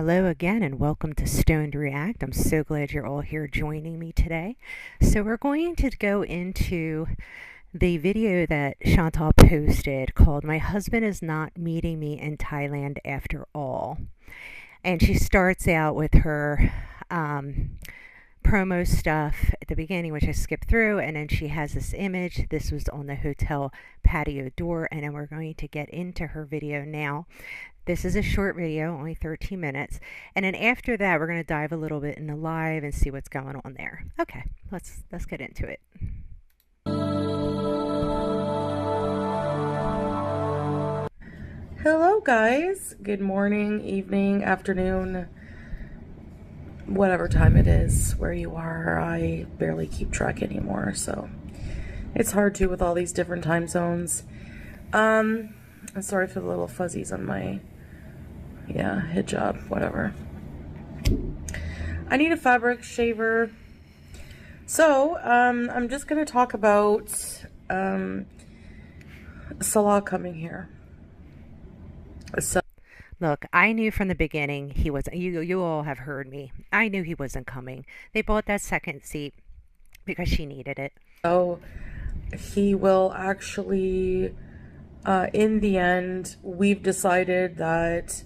Hello again and welcome to Stoned React. I'm so glad you're all here joining me today. So we're going to go into the video that Chantal posted called My Husband Is Not Meeting Me in Thailand After All. And she starts out with her promo stuff at the beginning, which I skipped through, and then she has this image. This was on the hotel patio door, and then we're going to get into her video now. This is a short video, only 13 minutes, and then after that we're going to dive a little bit into live and see what's going on there. Okay, let's get into it. Hello guys, good morning, evening, afternoon, whatever time it is where you are. I barely keep track anymore, so it's hard to with all these different time zones. I'm sorry for the little fuzzies on my hijab, whatever. I need a fabric shaver. So I'm just gonna talk about Salah coming here. So look, I knew from the beginning he was. You all have heard me. I knew he wasn't coming. They bought that second seat because she needed it. So he will actually, in the end, we've decided that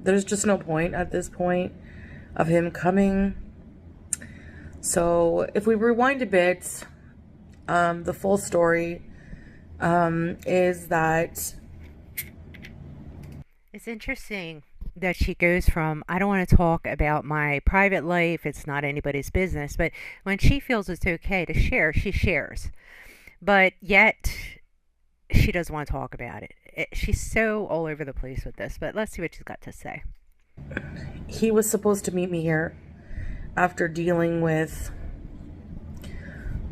there's just no point at this point of him coming. So if we rewind a bit, the full story is that it's interesting that she goes from, I don't want to talk about my private life, it's not anybody's business, but when she feels it's okay to share, she shares. But yet, she doesn't want to talk about it. She's so all over the place with this, but let's see what she's got to say. He was supposed to meet me here after dealing with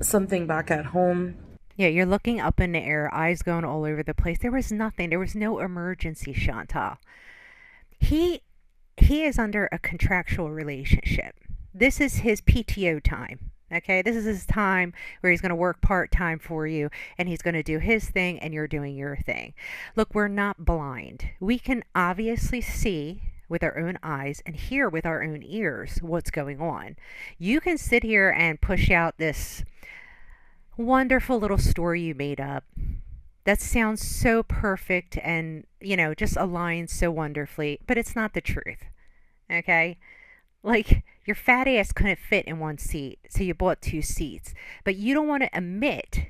something back at home. Yeah, you're looking up in the air, eyes going all over the place. There was nothing. There was no emergency, Chantal. He is under a contractual relationship. This is his PTO time. Okay, this is his time where he's going to work part-time for you and he's going to do his thing and you're doing your thing. Look, we're not blind. We can obviously see with our own eyes and hear with our own ears what's going on. You can sit here and push out this wonderful little story you made up that sounds so perfect and, just aligns so wonderfully, but it's not the truth. Okay? Like, your fat ass couldn't fit in one seat, so you bought two seats. But you don't want to admit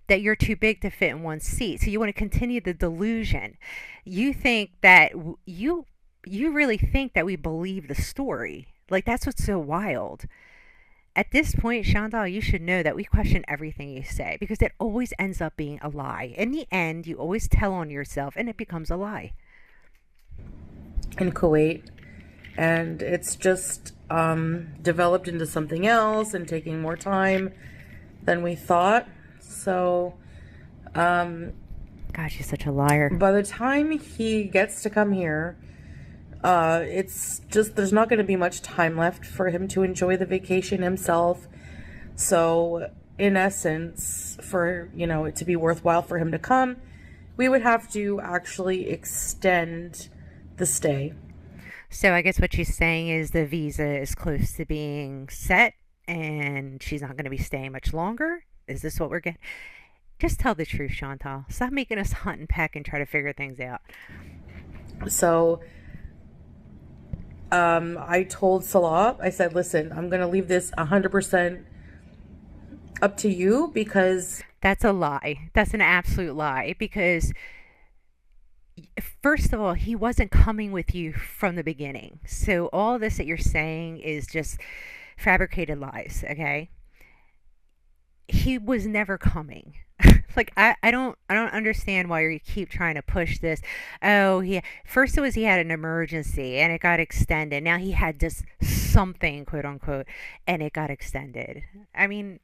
that you're too big to fit in one seat, so you want to continue the delusion. You think that you really think that we believe the story. Like, that's what's so wild. At this point, Chantal, you should know that we question everything you say because it always ends up being a lie. In the end, you always tell on yourself and it becomes a lie. In Kuwait, and it's just developed into something else and taking more time than we thought. So, gosh, you're such a liar. By the time he gets to come here, it's just, there's not going to be much time left for him to enjoy the vacation himself. So in essence, for, it to be worthwhile for him to come, we would have to actually extend the stay. So I guess what she's saying is the visa is close to being set and she's not going to be staying much longer. Is this what we're getting? Just tell the truth, Chantal. Stop making us hunt and peck and try to figure things out. So I told Salah, I said, listen, I'm going to leave this 100% up to you because... That's a lie. That's an absolute lie because, first of all, he wasn't coming with you from the beginning. So all this that you're saying is just fabricated lies, okay? He was never coming. Like, I don't understand why you keep trying to push this. Oh, first it was he had an emergency and it got extended. Now he had just something, quote unquote, and it got extended. I mean,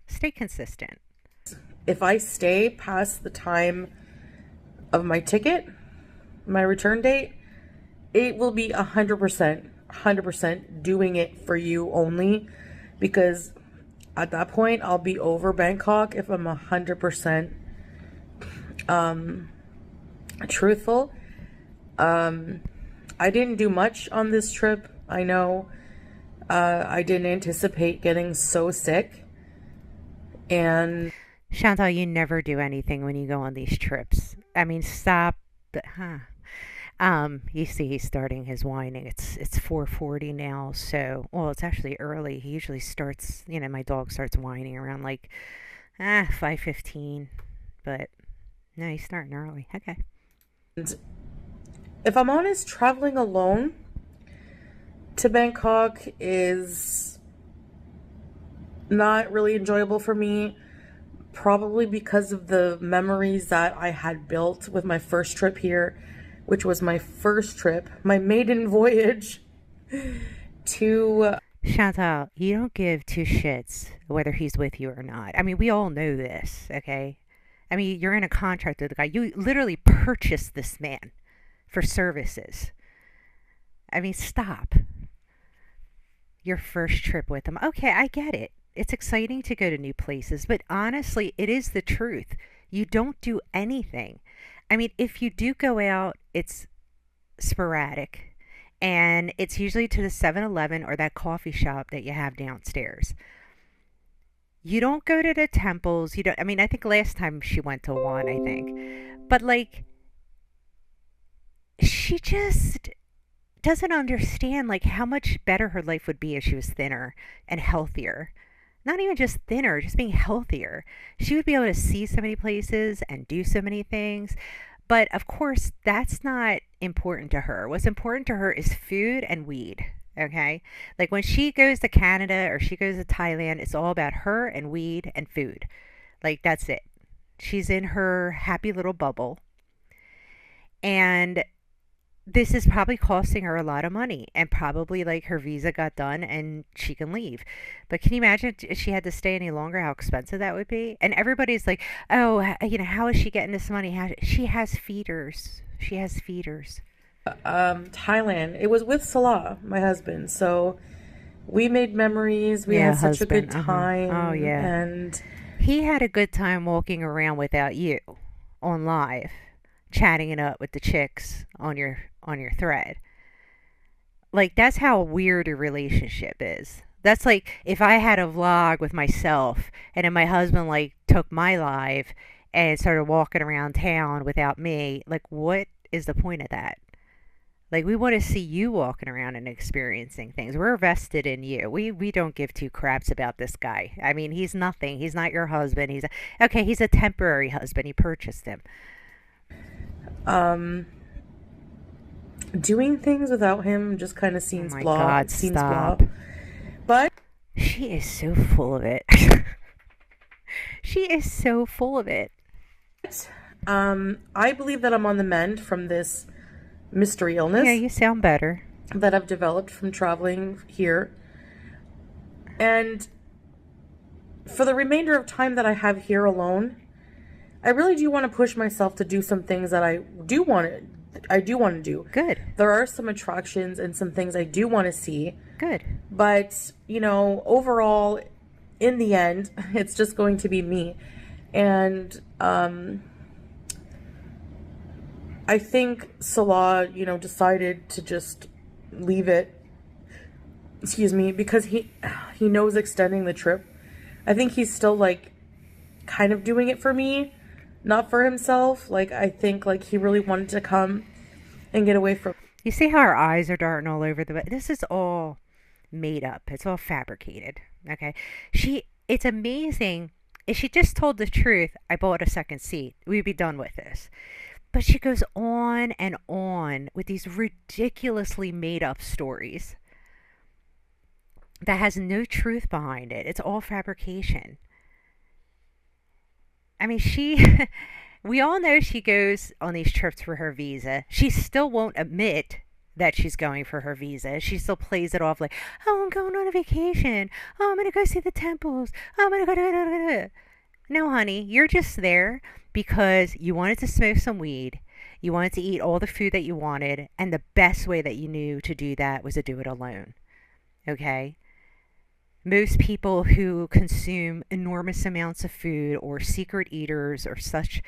stay consistent. If I stay past the time of my ticket, my return date, it will be 100% doing it for you only, because at that point I'll be over Bangkok if I'm 100% truthful. I didn't do much on this trip. I know I didn't anticipate getting so sick. And Chantal, you never do anything when you go on these trips. I mean, stop. Huh. You see, he's starting his whining. It's 4:40 now, so well, it's actually early. He usually starts. My dog starts whining around like 5:15, but no, he's starting early. Okay. if I'm honest, traveling alone to Bangkok is not really enjoyable for me, probably because of the memories that I had built with my first trip here, which was my first trip, my maiden voyage to. Chantal, you don't give two shits whether he's with you or not. I mean, we all know this, okay? I mean, you're in a contract with the guy. You literally purchased this man for services. I mean, stop. Your first trip with him. Okay, I get it. It's exciting to go to new places, but honestly, it is the truth. You don't do anything. I mean, if you do go out, it's sporadic. And it's usually to the 7-Eleven or that coffee shop that you have downstairs. You don't go to the temples. You don't, I mean, I think last time she went to one, I think. But like, she just doesn't understand like how much better her life would be if she was thinner and healthier. Not even just thinner, just being healthier. She would be able to see so many places and do so many things. But of course, that's not important to her. What's important to her is food and weed. Okay? Like when she goes to Canada or she goes to Thailand, it's all about her and weed and food. Like that's it. She's in her happy little bubble. And this is probably costing her a lot of money and probably like her visa got done and she can leave. But can you imagine if she had to stay any longer, how expensive that would be? And everybody's like, oh, how is she getting this money? She has feeders. She has feeders. Thailand. It was with Salah, my husband. So we made memories. We Yeah, had such a good husband. Oh, time. yeah. And He had a good time walking around without you on live, chatting it up with the chicks on your thread. Like that's how weird a relationship is. That's like if I had a vlog with myself and then my husband like took my live and started walking around town without me. Like what is the point of that? Like we want to see you walking around and experiencing things. We're vested in you. We don't give two craps about this guy. I mean, he's nothing. He's not your husband. Okay, he's a temporary husband. He purchased him. um, doing things without him just kind of Oh seems my blah. god, It seems blah. stop. But She is so full of it. She is so full of it. I believe that I'm on the mend from this mystery Yeah, illness you sound better. that I've developed from traveling here. And for the remainder of time that I have here alone, I really do want to push myself to do some things that I do want to do. Good. There are some attractions and some things I do want to see, Good. but overall in the end, it's just going to be me. And I think Salah, decided to just leave it, excuse me, because he knows extending the trip. I think he's still like kind of doing it for me, not for himself. Like I think like he really wanted to come and get away from. You see how her eyes are darting all over the. This is all made up. It's all fabricated. Okay. It's amazing. If she just told the truth, I bought a second seat, we'd be done with this. But she goes on and on with these ridiculously made up stories that has no truth behind it. It's all fabrication. I mean, we all know she goes on these trips for her visa. She still won't admit that she's going for her visa. She still plays it off like, oh, I'm going on a vacation. Oh, I'm going to go see the temples. Oh, I'm going to go. Da, da, da, da. No, honey, you're just there because you wanted to smoke some weed. You wanted to eat all the food that you wanted. And the best way that you knew to do that was to do it alone. Okay? Most people who consume enormous amounts of food or secret eaters or such,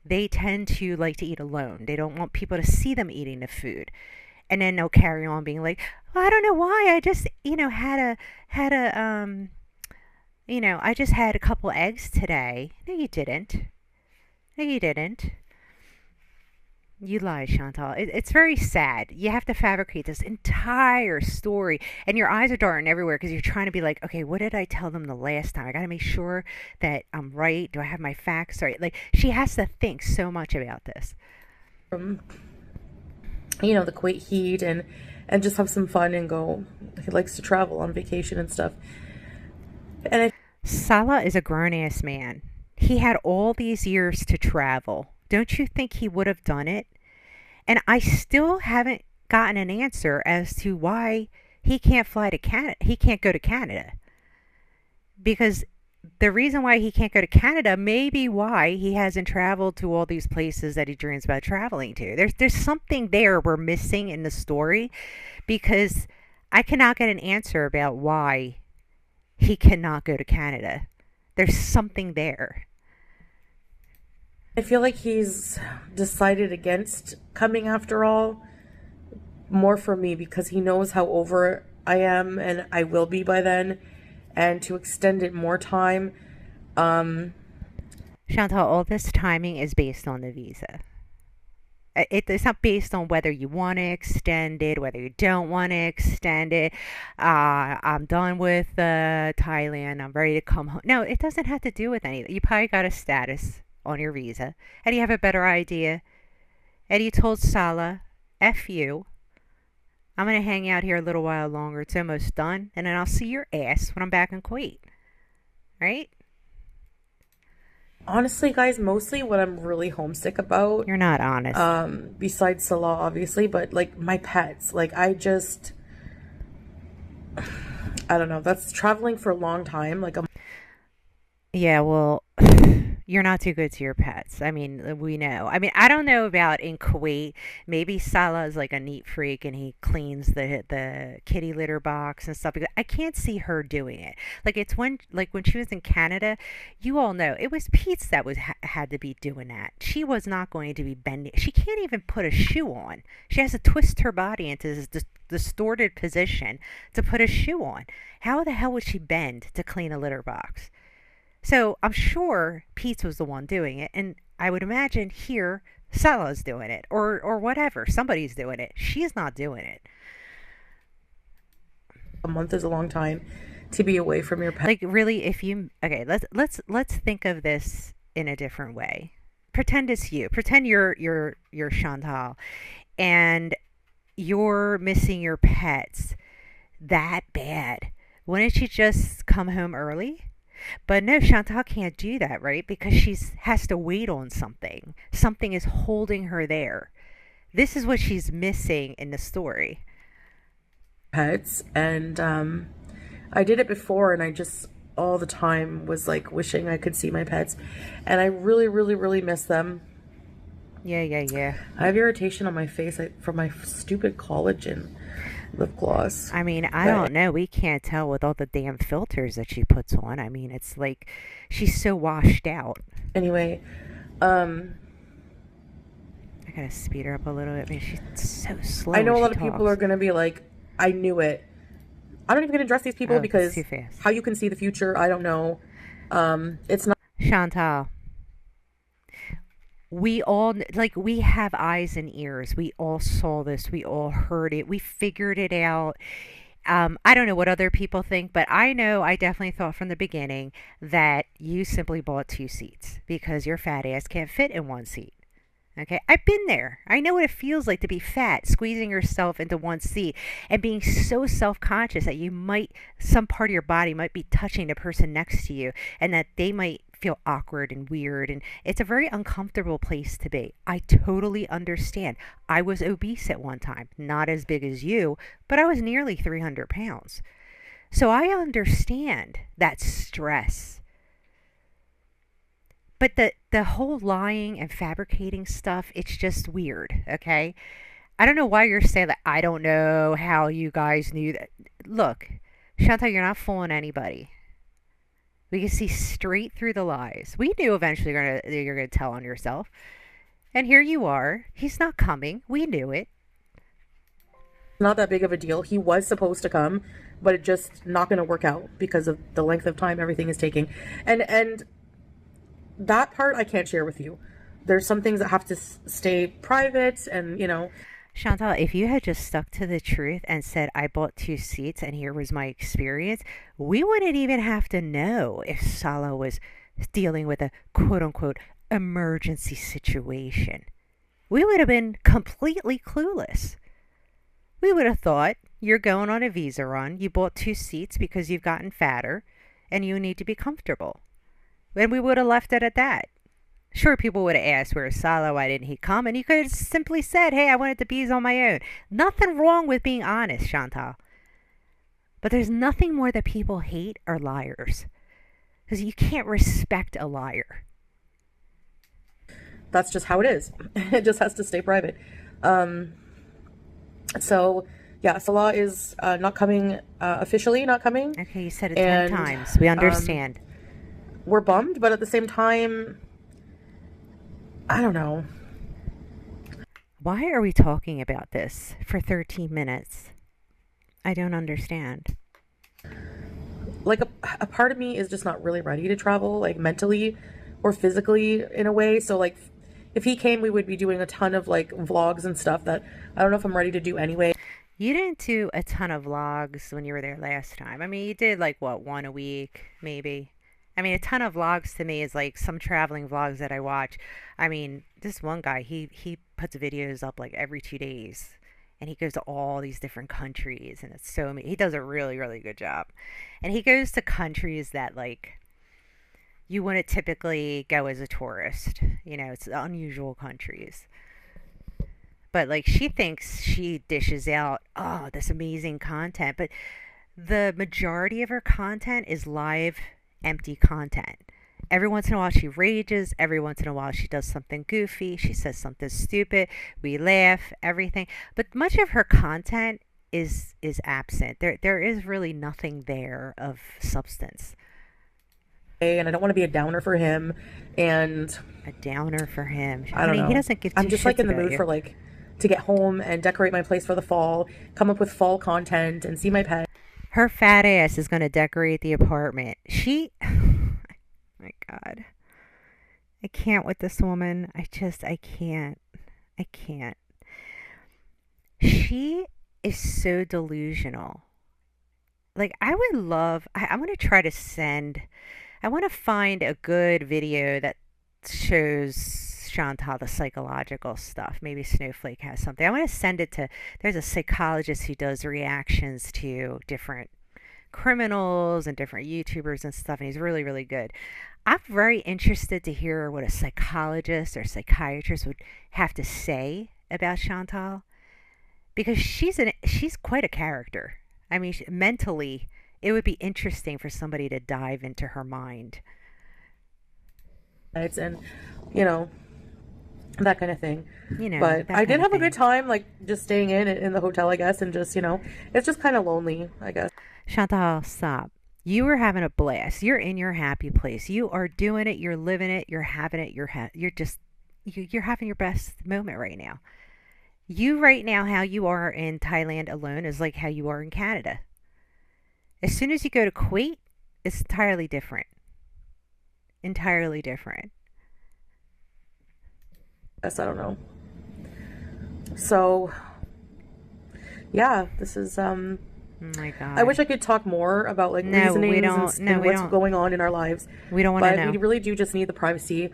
they tend to like to eat alone. They don't want people to see them eating the food. And then they'll carry on being like, well, I don't know why. I just, had a, I just had a couple eggs today. No, you didn't. No, you didn't. You lied, Chantal. It's very sad. You have to fabricate this entire story, and your eyes are darting everywhere because you're trying to be like, okay, what did I tell them the last time? I got to make sure that I'm right. Do I have my facts right? Like, she has to think so much about this. From the Kuwait heat, and just have some fun and go. He likes to travel on vacation and stuff. And I Salah is a grown ass man. He had all these years to travel. Don't you think he would have done it? And I still haven't gotten an answer as to why he can't fly to Canada. He can't go to Canada. Because the reason why he can't go to Canada may be why he hasn't traveled to all these places that he dreams about traveling to. There's something there we're missing in the story, because I cannot get an answer about why he cannot go to Canada. There's something there. I feel like he's decided against coming after all, more for me because he knows how over I am and I will be by then, and to extend it more time. Um, Chantal, all this timing is based on the visa. It's not based on whether you want to extend it, whether you don't want to extend it. I'm done with Thailand. I'm ready to come home. No, it doesn't have to do with anything. You probably got a status on your visa, and you have a better idea. And you told Salah, F you. I'm going to hang out here a little while longer. It's almost done. And then I'll see your ass when I'm back in Kuwait. Right? Honestly, guys, mostly what I'm really homesick about, You're not honest. besides Salah, obviously, but like my pets. Like, I don't know. That's traveling for a long time. Like, Yeah, well, you're not too good to your pets. I mean, we know. I mean, I don't know about in Kuwait. Maybe Salah is like a neat freak and he cleans the kitty litter box and stuff. Because I can't see her doing it. Like when she was in Canada, you all know it was Pete's that had to be doing that. She was not going to be bending. She can't even put a shoe on. She has to twist her body into this distorted position to put a shoe on. How the hell would she bend to clean a litter box? So I'm sure Pete's was the one doing it, and I would imagine here Salah's doing it, or whatever. Somebody's doing it. She's not doing it. a month is a long time to be away from your pet. Like really, if you okay, let's think of this in a different way. Pretend it's you. Pretend you're Chantal, and you're missing your pets that bad. Wouldn't you just come home early? But no, Chantal can't do that, right? Because she's has to wait on something. Something is holding her there. This is what she's missing in the story. Pets, and I did it before, and I just all the time was like wishing I could see my pets, and I really, really, really miss them. Yeah, yeah, yeah. I have irritation on my face from my stupid collagen lip gloss. I mean, I But don't know. We can't tell with all the damn filters that she puts on. I mean, it's like she's so washed out. anyway, um, I gotta speed her up a little bit. I mean, she's so slow I know when a she lot of people are talks. gonna be like, I knew it. I'm not even gonna address these people Oh, it's because too fast. how you can see the future, I don't know. It's not Chantal, we all like we have eyes and ears. We all saw this. We all heard it. We figured it out. I don't know what other people think, but I know I definitely thought from the beginning that you simply bought two seats because your fat ass can't fit in one seat. Okay, I've been there. I know what it feels like to be fat, squeezing yourself into one seat and being so self conscious that some part of your body might be touching the person next to you and that they might feel awkward and weird. And it's a very uncomfortable place to be. I totally understand. I was obese at one time, not as big as you, but I was nearly 300 pounds. So I understand that stress. But the whole lying and fabricating stuff, it's just weird, okay? I don't know why you're saying that. I don't know how you guys knew that. Look, Chantal, you're not fooling anybody. We can see straight through the lies. We knew eventually you're gonna tell on yourself. And here you are. He's not coming. We knew it. Not that big of a deal. He was supposed to come, but it just not going to work out because of the length of time everything is taking. And that part I can't share with you. There's some things that have to stay private, and Chantal, if you had just stuck to the truth and said, I bought 2 seats and here was my experience, we wouldn't even have to know if Salah was dealing with a quote unquote emergency situation. We would have been completely clueless. We would have thought you're going on a visa run, you bought 2 seats because you've gotten fatter, and you need to be comfortable. And we would have left it at that. Sure, people would have asked, where's Salo? Why didn't he come? And you could have simply said, hey, I wanted the bees on my own. Nothing wrong with being honest, Chantal. But there's nothing more that people hate are liars. Because you can't respect a liar. that's just how it is. It just has to stay private. Um, so, yeah, Salah is not coming, officially not coming. Okay, you said it 10 And times. We understand. we're bummed, but at the same time, I don't know. Why are we talking about this for 13 minutes? I don't understand. Like, a part of me is just not really ready to travel, like mentally or physically in a way. So, like, if he came, we would be doing a ton of like vlogs and stuff that I don't know if I'm ready to do anyway. You didn't do a ton of vlogs when you were there last time. I mean, you did like what, one a week, maybe? I mean, a ton of vlogs to me is like some traveling vlogs that I watch. I mean, this one guy, he puts videos up like every 2 days, and he goes to all these different countries, and it's so he does a really really good job, and he goes to countries that like you wouldn't typically go as a tourist. You know, it's unusual countries. But like she thinks she dishes out this amazing content, but the majority of her content is live empty content. Every once in a while she rages, every once in a while she does something goofy, she says something stupid, we laugh, everything. But much of her content is absent. There is really nothing there of substance. And I don't want to be a downer for him. And A downer for him. I don't Honey, he know. doesn't give two I'm just like shits in the about mood you. for like to get home and decorate my place for the fall, come up with fall content and see my pet. Her fat ass is going to decorate the apartment. She my god. I can't with this woman. I can't. I can't. She is so delusional. Like, I would love, I'm going to try to send, I want to find a good video that shows Chantal the psychological stuff. Maybe Snowflake has something. I want to send it to, there's a psychologist who does reactions to different criminals and different YouTubers and stuff, and he's really, really good. I'm very interested to hear what a psychologist or psychiatrist would have to say about Chantal because she's quite a character. I mean, mentally, it would be interesting for somebody to dive into her mind. And you know that kind of thing. You know, But that I kind did of have a good thing. time, like just staying in the hotel, I guess, and just it's just kind of lonely, I guess. Chantal, stop. You were having a blast. You're in your happy place. You are doing it. You're living it. You're having it. You're just you're having your best moment right now. You right now, how you are in Thailand alone is like how you are in Canada. As soon as you go to Kuwait, it's entirely different. Entirely different. Guess I don't know. So yeah, this is Oh my I God. wish I could talk more about like No, we reasonings and, don't. No, and we what's don't. going on in our lives, We don't want to but we know. really do just need the privacy.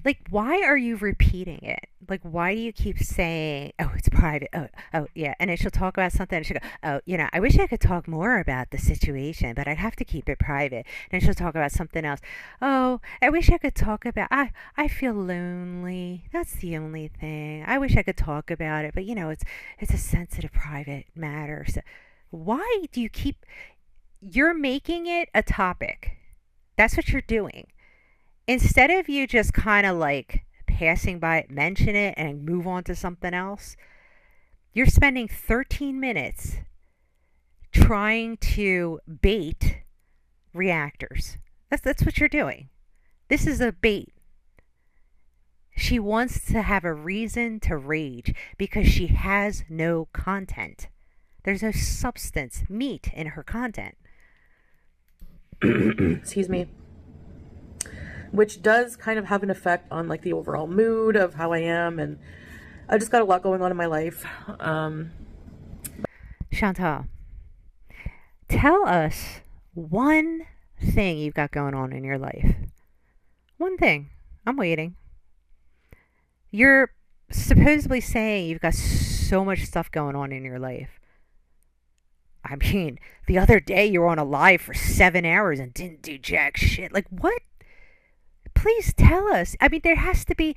Like, why are you repeating it? Like, why do you keep saying, "Oh, it's private"? Oh, yeah. And then she'll talk about something, and she'll go, "Oh, I wish I could talk more about the situation, but I'd have to keep it private." And she'll talk about something else. Oh, I wish I could talk about. I feel lonely. That's the only thing. I wish I could talk about it, but it's a sensitive, private matter. So, why do you keep? You're making it a topic. That's what you're doing. Instead of you just kind of like passing by it, mention it, and move on to something else, you're spending 13 minutes trying to bait reactors. That's what you're doing. This is a bait. She wants to have a reason to rage because she has no content. There's no substance, meat in her content. Excuse me. Which does kind of have an effect on like the overall mood of how I am, and I just got a lot going on in my life. Chantal, tell us one thing you've got going on in your life. One thing. I'm waiting. You're supposedly saying you've got so much stuff going on in your life. I mean, the other day you were on a live for 7 hours and didn't do jack shit. Like, what? Please tell us. I mean, there has to be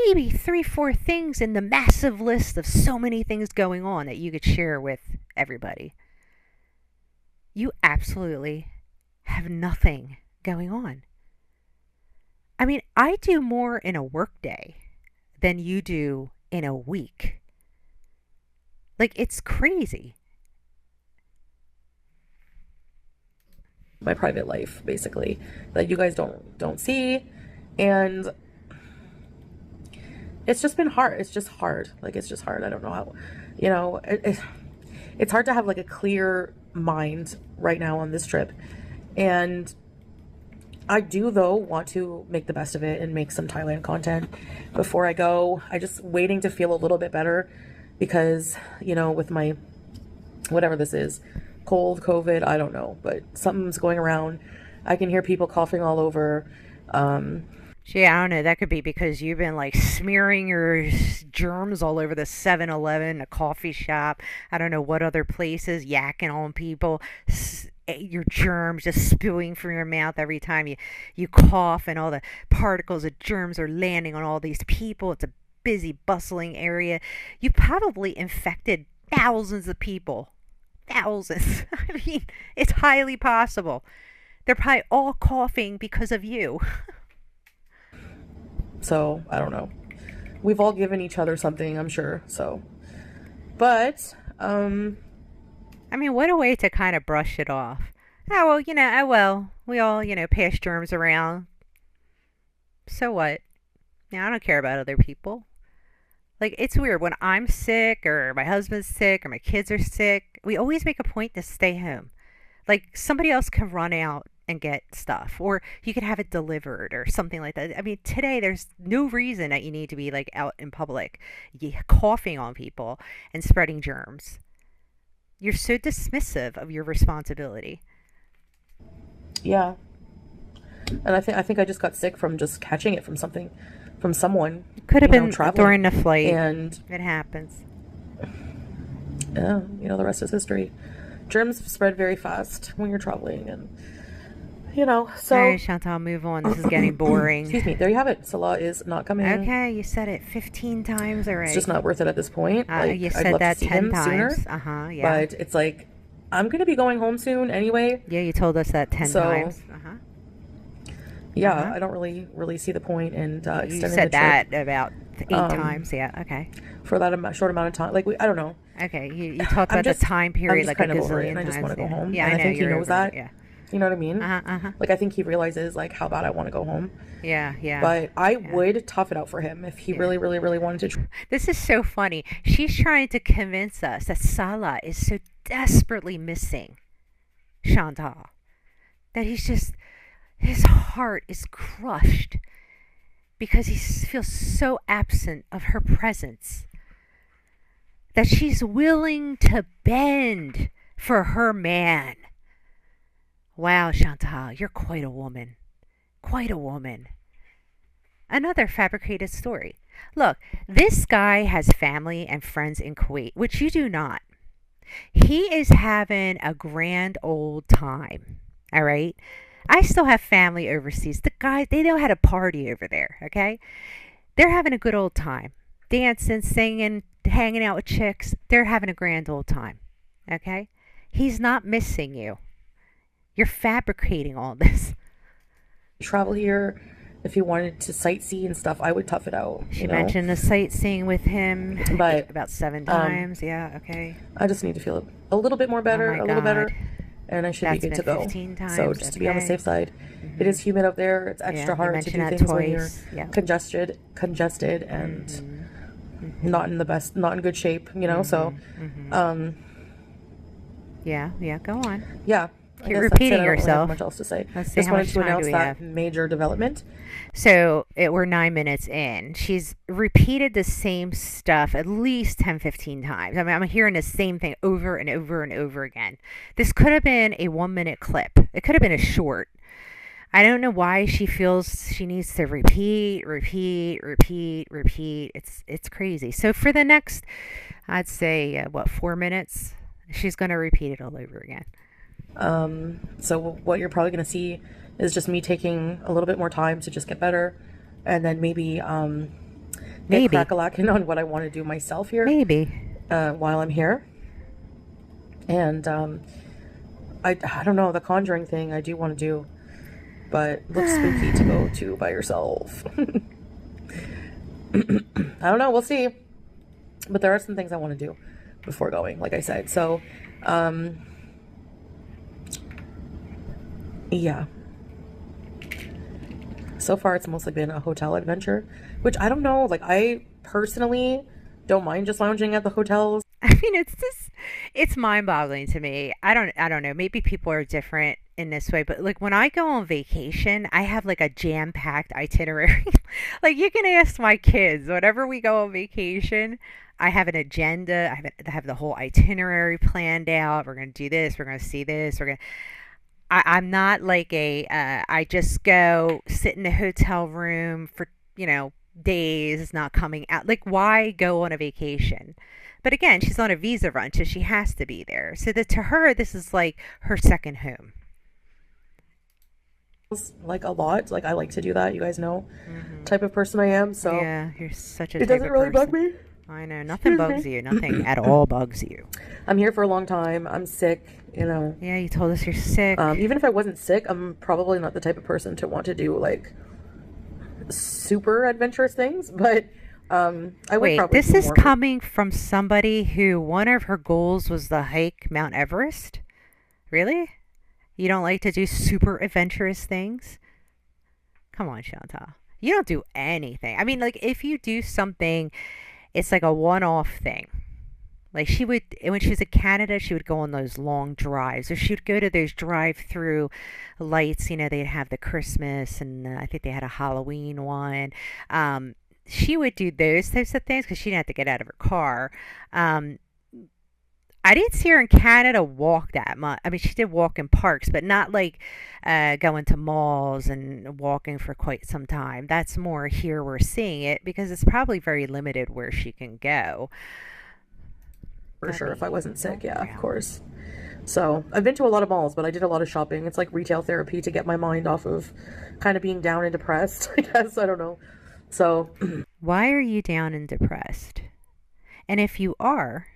maybe three, four things in the massive list of so many things going on that you could share with everybody. You absolutely have nothing going on. I mean, I do more in a workday than you do in a week. Like, it's crazy. My private life, basically, that you guys don't see, and it's just been hard. It's just hard. Like, it's just hard. I don't know how, it's hard to have like a clear mind right now on this trip, and I do though want to make the best of it and make some Thailand content before I go. I just waiting to feel a little bit better because, with my whatever this is, cold, COVID, I don't know, but something's going around. I can hear people coughing all over. Gee, I don't know. That could be because you've been like smearing your germs all over the 7-Eleven, the coffee shop. I don't know what other places, yakking on people. Your germs just spewing from your mouth every time you cough, and all the particles of germs are landing on all these people. It's a busy, bustling area. You probably infected thousands of people. Thousands. I mean, it's highly possible. They're probably all coughing because of you. So, I don't know. We've all given each other something, I'm sure. So, but, I mean, what a way to kind of brush it off. Oh, well, we all, pass germs around. So what? I don't care about other people. Like, it's weird. When I'm sick, or my husband's sick, or my kids are sick, we always make a point to stay home. Like, somebody else can run out and get stuff, or you can have it delivered, or something like that. I mean, today, there's no reason that you need to be, like, out in public, coughing on people and spreading germs. You're so dismissive of your responsibility. Yeah. And I think I just got sick from just catching it from someone, Could have been traveling. during the flight. And it happens. yeah, the rest is history. Germs spread very fast when you're traveling, and so. All right, Chantal, move on. This is getting boring. Excuse me. There you have it. Salah is not coming. Okay, you said it 15 times already. It's just not worth it at this point. You I'd said love that to see 10 him times. sooner, Yeah. but it's like I'm gonna be going home soon anyway. Yeah, you told us that 10 times. Yeah, I don't really see the point in extending You the said trip. that about 8 times. Yeah, okay. For that short amount of time. Like, I don't know. Okay, you talked about the time I'm period just like kind a of over it, gazillion and I just times. want to go home. Yeah, and I know think he you're knows over that. it, yeah. You know what I mean? Uh-huh. Like, I think he realizes like how bad I want to go home. Yeah. But I would tough it out for him if he really, really, really wanted to. This is so funny. She's trying to convince us that Salah is so desperately missing Chantal that his heart is crushed because he feels so absent of her presence that she's willing to bend for her man. Wow, Chantal, you're quite a woman. Quite a woman. Another fabricated story. Look, this guy has family and friends in Kuwait, which you do not. He is having a grand old time. All right? I still have family overseas. The guys, they know how to party over there, okay? They're having a good old time. Dancing, singing, hanging out with chicks. They're having a grand old time, okay? He's not missing you. You're fabricating all this. Travel here, if he wanted to sightsee and stuff, I would tough it out. She mentioned the sightseeing with him but about 7 times. Yeah, okay. I just need to feel a little bit more better, Oh my a little better. God. and I should be That's good been to go. 15 So times. just to be on the safe Okay. side. It Hmm. is humid up there. It's Yeah, extra you hard to mentioned do that things when you're twice. Yeah. congested, and Hmm. not Hmm. in the best, not in good shape, you know. So, Hmm. Hmm. um, Yeah, yeah, go on. yeah, I Keep guess that's it. repeating I don't really have much yourself. else to say. Let's see Just how wanted much to time do announce we that have. major development. So we're 9 minutes in. She's repeated the same stuff at least 10, 15 times. I mean, I'm hearing the same thing over and over and over again. This could have been a 1 minute clip, it could have been a short. I don't know why she feels she needs to repeat, repeat, repeat, repeat. It's crazy. So for the next, I'd say, what, 4 minutes, she's going to repeat it all over again. So what you're probably going to see is just me taking a little bit more time to just get better, and then maybe get Maybe. crack-a-lacking on what I want to do myself here Maybe. while I'm here. And I don't know, the conjuring thing I do want to do, but it looks spooky to go to by yourself. I don't know, we'll see. But there are some things I want to do before going, like I said. So, yeah. So far, it's mostly been a hotel adventure, which I don't know. Like, I personally don't mind just lounging at the hotels. I mean, it's mind-boggling to me. I don't know. Maybe people are different in this way, but like when I go on vacation, I have like a jam-packed itinerary. Like you can ask my kids, whenever we go on vacation, I have an agenda. I have the whole itinerary planned out. We're going to do this, we're going to see this, we're going to I'm not like I just go sit in a hotel room for, days, not coming out. Like, why go on a vacation? But again, she's on a visa run, so she has to be there. So that to her, this is like her second home. Like, a lot. Like, I like to do that. You guys know Hmm. type of person I am. So Yeah, you're such a it type doesn't of really bug person. me. I know. Nothing Excuse bugs me. you. Nothing at all bugs you. I'm here for a long time. I'm sick, you know. Yeah, you told us you're sick. Even if I wasn't sick, I'm probably not the type of person to want to do like super adventurous things, but I would Wait, probably this do is more. coming from somebody who one of her goals was to hike Mount Everest? Really? You don't like to do super adventurous things? Come on, Chantal. You don't do anything. I mean, like, if you do something, it's like a one off thing. Like, she would, when she was in Canada, she would go on those long drives, or she would go to those drive through lights. They'd have the Christmas, and I think they had a Halloween one. She would do those types of things because she didn't have to get out of her car. Um, I didn't see her in Canada walk that much. I mean, she did walk in parks, but not like going to malls and walking for quite some time. That's more here we're seeing it because it's probably very limited where she can go. For sure, if I Debbie, wasn't sick, don't yeah, of growl. course. So I've been to a lot of malls, but I did a lot of shopping. It's like retail therapy to get my mind off of kind of being down and depressed, I guess. I don't know. So Why are you down and depressed? And if you are,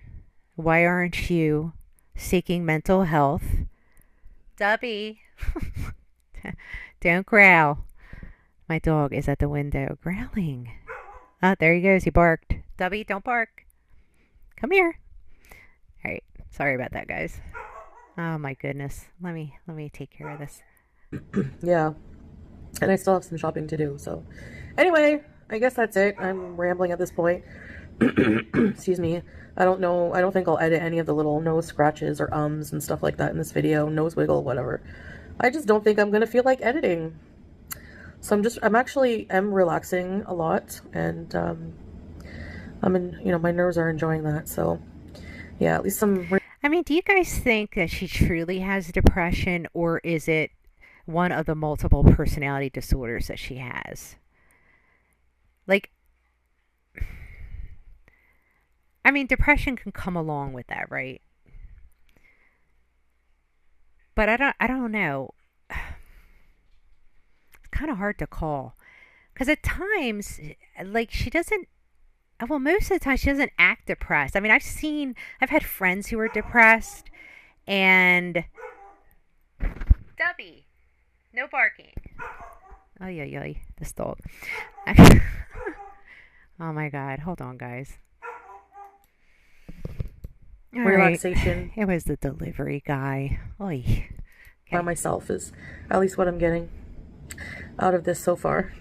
why aren't you seeking mental health? Debbie, don't growl. My dog is at the window growling. Oh, there he goes. He barked. Debbie, don't bark. Come here. All right. Sorry about that, guys. Oh my goodness. Let me take care of this. yeah, and I still have some shopping to do. So anyway, I guess that's it. I'm rambling at this point. Excuse me. I don't know. I don't think I'll edit any of the little nose scratches or ums and stuff like that in this video. Nose wiggle, whatever. I just don't think I'm gonna feel like editing. So I'm actually am relaxing a lot, and my nerves are enjoying that. So yeah, at least some. I mean, do you guys think that she truly has depression, or is it one of the multiple personality disorders that she has? Like, I mean, depression can come along with that, right? But I don't know. It's kind of hard to call because at times, like she doesn't. Well, most of the time she doesn't act depressed. I mean, I've had friends who are depressed, and Dubby, no barking. Oh yeah, yeah, this dog. Oh my God, hold on, guys. All right. relaxation It was the delivery guy. Oy. by Okay. myself is at least what I'm getting out of this so far.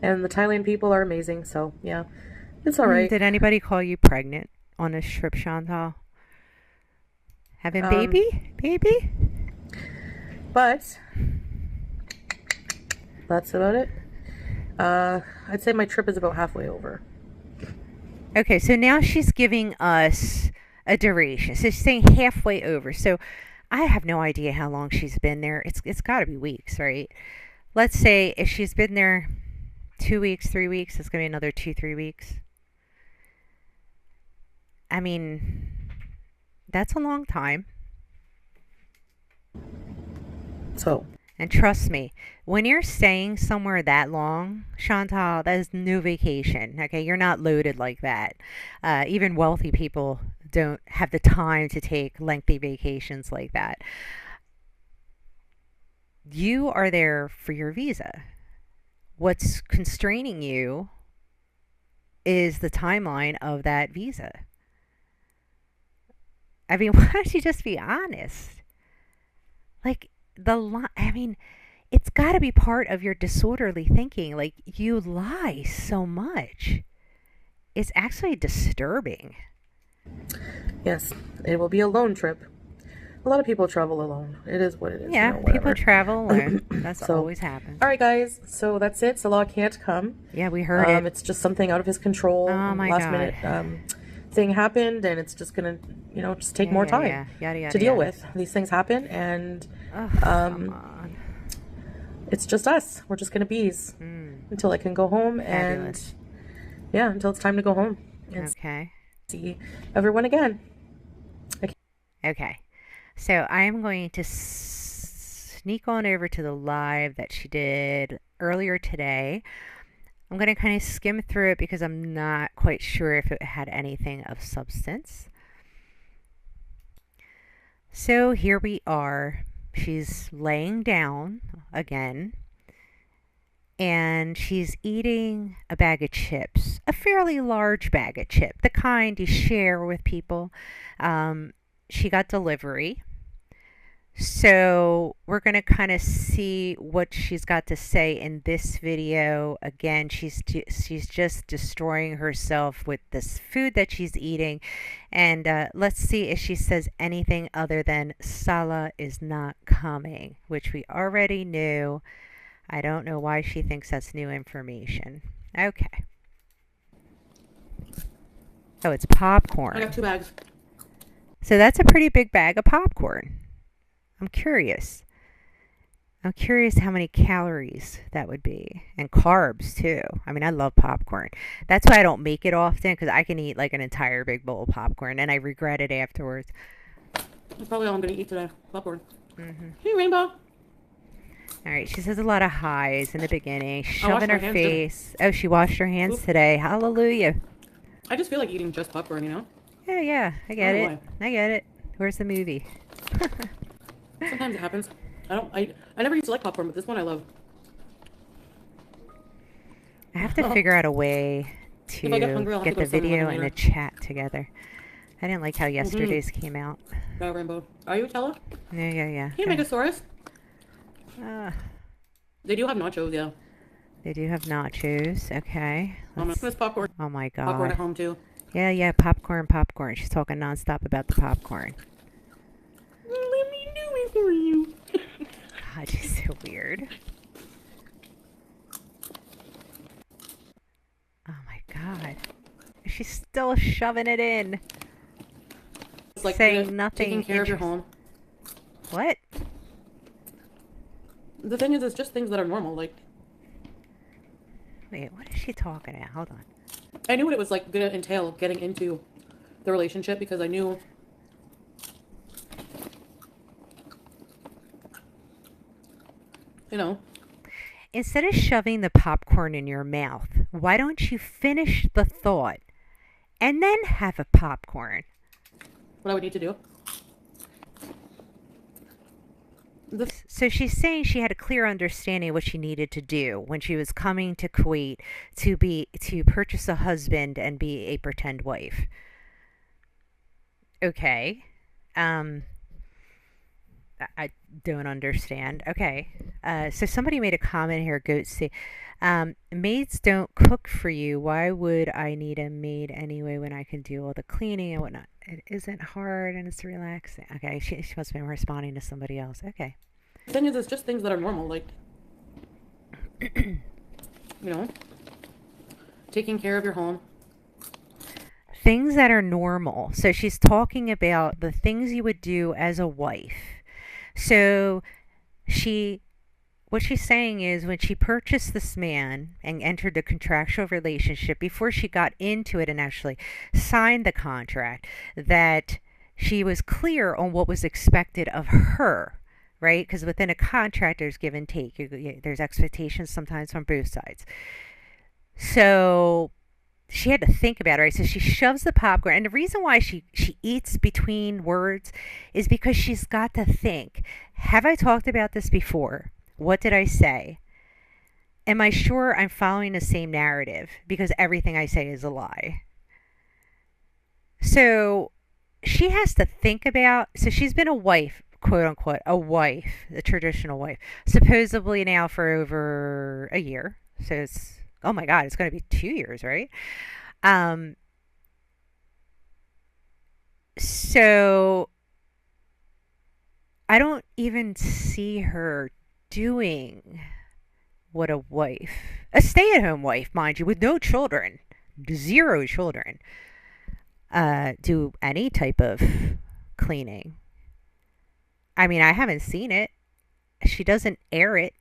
And the Thailand people are amazing, so yeah, it's all right. Did anybody call you pregnant on this trip, Chantal? Having Um, baby? Baby? but that's about it. I'd say my trip is about halfway over. Okay, so now she's giving us a duration. So she's saying halfway over. So I have no idea how long she's been there. It's got to be weeks, right? Let's say if she's been there 2 weeks, 3 weeks, it's gonna be another 2, 3 weeks. I mean, that's a long time. So, And trust me, when you're staying somewhere that long, Chantal, that is no vacation. Okay, you're not loaded like that. Even wealthy people don't have the time to take lengthy vacations like that. You are there for your visa. What's constraining you is the timeline of that visa. I mean, why don't you just be honest? Like, I mean, it's got to be part of your disorderly thinking. Like, you lie so much. It's actually disturbing. yes, it will be a lone trip. A lot of people travel alone. It is what it is, Yeah, people whatever. travel alone. That's So, always happens. all right, guys. So that's it. Salah can't come. Yeah, we heard it. It's just something out of his control. Oh my Last God. minute thing happened, and it's just gonna, just take Yeah, more yeah, time yeah. Yada, to yada, deal yada. with. These things happen, and Oh, come um, on. it's just us. We're just gonna bees until I can go home, and Fabulous. yeah, until it's time to go home and Okay. see everyone again. Okay. Okay. So I am going to sneak on over to the live that she did earlier today. I'm going to kind of skim through it because I'm not quite sure if it had anything of substance. So here we are. She's laying down again and she's eating a bag of chips, a fairly large bag of chips, the kind you share with people. She got delivery. So we're going to kind of see what she's got to say in this video. Again, she's just destroying herself with this food that she's eating. And let's see if she says anything other than Salah is not coming, which we already knew. I don't know why she thinks that's new information. Okay. Oh, it's I got popcorn. 2 bags. So that's a pretty big bag of popcorn. I'm curious. I'm curious how many calories that would be. And carbs, too. I mean, I love popcorn. That's why I don't make it often, because I can eat like an entire big bowl of popcorn, and I regret it afterwards. That's probably all I'm gonna eat today. Popcorn. Hmm. Hey, Rainbow. All right, she says a lot of highs in the beginning, I washed shoving my her hands too. face. Oh, she washed her hands Oop. today. Hallelujah. I just feel like eating just popcorn. Yeah, yeah, I I get don't know it. why. I get it. Where's the movie? Sometimes it happens. I never used to like popcorn, but this one I love. I have to figure out a way If I get to hungry, I'll have to get go the to 7-Eleven video and the later. chat together. I didn't like how Mm-hmm. yesterday's came out. Go, Rainbow. Are you Tella? Yeah, yeah, yeah. Hey, Megasaurus. Uh, They do have nachos, yeah. they do have nachos. Okay. This popcorn. Oh my Popcorn at God. home, too. Yeah, yeah, popcorn, popcorn. She's talking nonstop about the popcorn. Let me do it for you. God, she's so weird. Oh my God. She's still shoving it in. It's like Saying nothing taking care of your interest- home. What? The thing is, it's just things that are normal. Like, Wait, what is she talking about? Hold on. I knew what it was like gonna entail getting into the relationship because I knew, you know, Instead of shoving the popcorn in your mouth, why don't you finish the thought and then have a popcorn? what I would need to do. The So she's saying she had a clear understanding of what she needed to do when she was coming to Kuwait to purchase a husband and be a pretend wife. Okay. Um, I don't understand. Okay. So somebody made a comment here, Goatsy. Maids don't cook for you. Why would I need a maid anyway when I can do all the cleaning and whatnot? It isn't hard and it's relaxing. Okay, she must have been responding to somebody else. Okay. The thing is, it's just things that are normal, like, you know, taking care of your home. Things that are normal. So she's talking about the things you would do as a wife. So she what she's saying is when she purchased this man and entered the contractual relationship before she got into it and actually signed the contract, that she was clear on what was expected of her, right? Because within a contract there's give and take, there's expectations sometimes from both sides. So she had to think about it, right? So she shoves the popcorn, and the reason why she eats between words is because she's got to think. Have I talked about this before? What did I say? Am I sure I'm following the same narrative? Because everything I say is a lie. So she has to think about. So she's been a wife, quote unquote, a wife, a traditional wife, supposedly now for over a year. So it's, oh my God, it's going to be 2 years, right? Um, so I don't even see her doing what a stay at home wife, mind you, with no children, zero children, do any type of cleaning. I mean, I haven't seen it. She doesn't air it.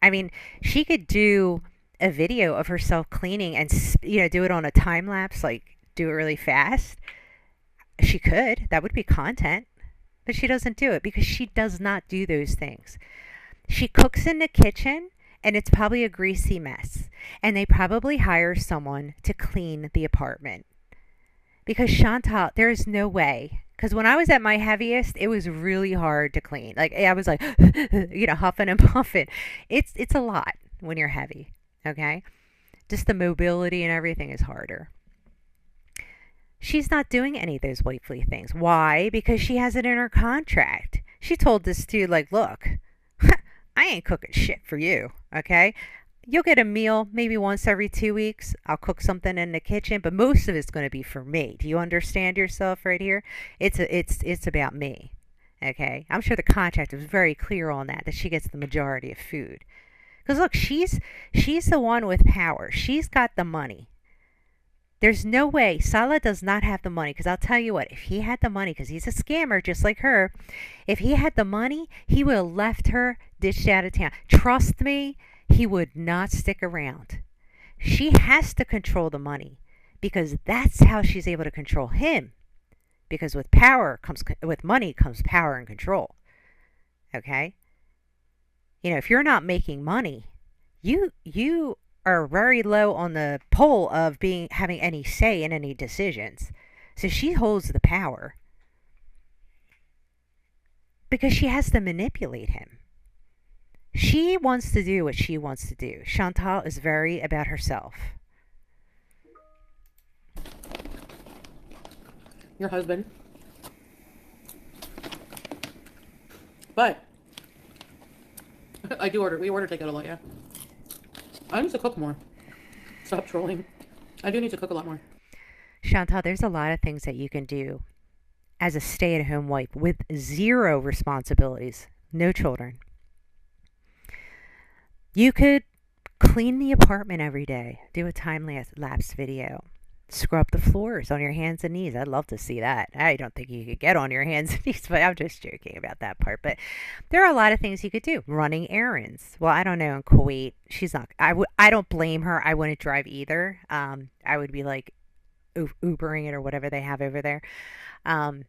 I mean, she could do a video of herself cleaning and, do it on a time lapse, like do it really fast. She could. That would be content. But she doesn't do it because she does not do those things. She cooks in the kitchen and it's probably a greasy mess. And they probably hire someone to clean the apartment. Because Chantal, there is no way. Because when I was at my heaviest, it was really hard to clean. Like I was like, huffing and puffing. It's a lot when you're heavy. Okay, just the mobility and everything is harder. She's not doing any of those wifely things. Why? Because she has it in her contract. She told this dude, like, look, I ain't cooking shit for you. Okay, you'll get a meal maybe once every 2 weeks. I'll cook something in the kitchen, but most of it's going to be for me. Do you understand yourself right here? It's about me. Okay, I'm sure the contract is very clear on that she gets the majority of food. Because look, she's the one with power. She's got the money. There's no way Salah does not have the money. Because I'll tell you what, if he had the money, because he's a scammer just like her, if he had the money, he would have left her dished out of town. Trust me, he would not stick around. She has to control the money because that's how she's able to control him. Because with money comes power and control. Okay? If you're not making money, you are very low on the pole of having any say in any decisions. So she holds the power because she has to manipulate him. She wants to do what she wants to do. Chantal is very about herself. Your husband. But we order takeout a lot, yeah. I need to cook more. Stop trolling. I do need to cook a lot more. Chantal, there's a lot of things that you can do as a stay-at-home wife with zero responsibilities, no children. You could clean the apartment every day, do a time lapse video, scrub the floors on your hands and knees. I'd love to see that. I don't think you could get on your hands and knees, but I'm just joking about that part. But there are a lot of things you could do. Running errands. Well, I don't know. In Kuwait, she's not. I don't blame her. I wouldn't drive either. I would be like Ubering it or whatever they have over there. Um,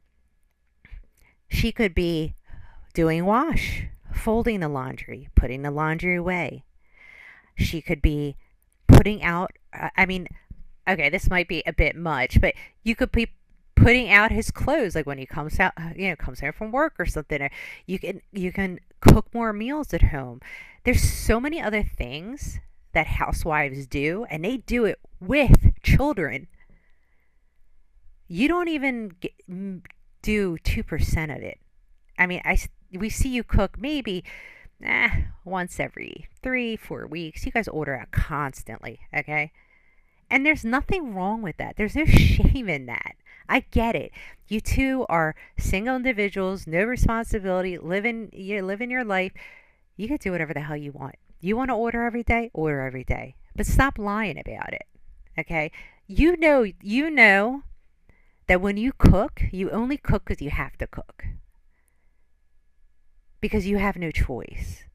she could be doing wash, folding the laundry, putting the laundry away. She could be putting out. Okay, this might be a bit much, but you could be putting out his clothes, like when he comes out, comes home from work or something. Or you can cook more meals at home. There's so many other things that housewives do, and they do it with children. You don't even do 2% of it. I mean, we see you cook maybe once every 3, 4 weeks. You guys order out constantly, okay? And there's nothing wrong with that. There's no shame in that. I get it. You two are single individuals, no responsibility, living your life. You can do whatever the hell you want. You want to order every day. But stop lying about it. Okay? You know that when you cook, you only cook because you have to cook. Because you have no choice.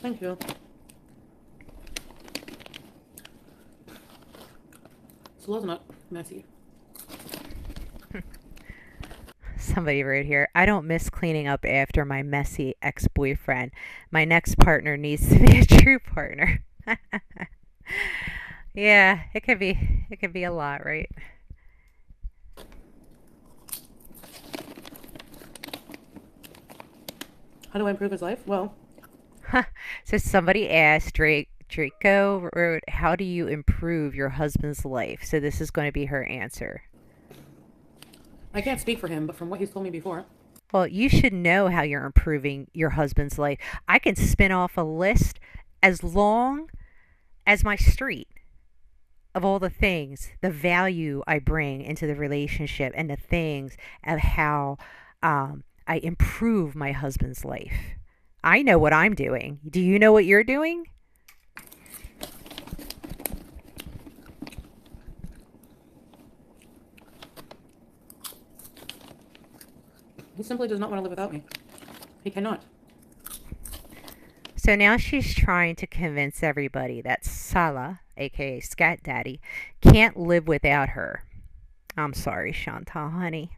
Thank you. So it's not messy. Somebody wrote here, I don't miss cleaning up after my messy ex boyfriend. My next partner needs to be a true partner. Yeah, it could be a lot, right? How do I improve his life? Well, So somebody asked Draco wrote, how do you improve your husband's life? So this is going to be her answer. I can't speak for him, but from what he's told me before, Well, you should know how you're improving your husband's life. I can spin off a list as long as my street of all the things, the value I bring into the relationship, and the things of how I improve my husband's life. I know what I'm doing. Do you know what you're doing? he simply does not want to live without me. He cannot. So now she's trying to convince everybody that Salah, aka Scat Daddy, can't live without her. I'm sorry, Chantal, honey.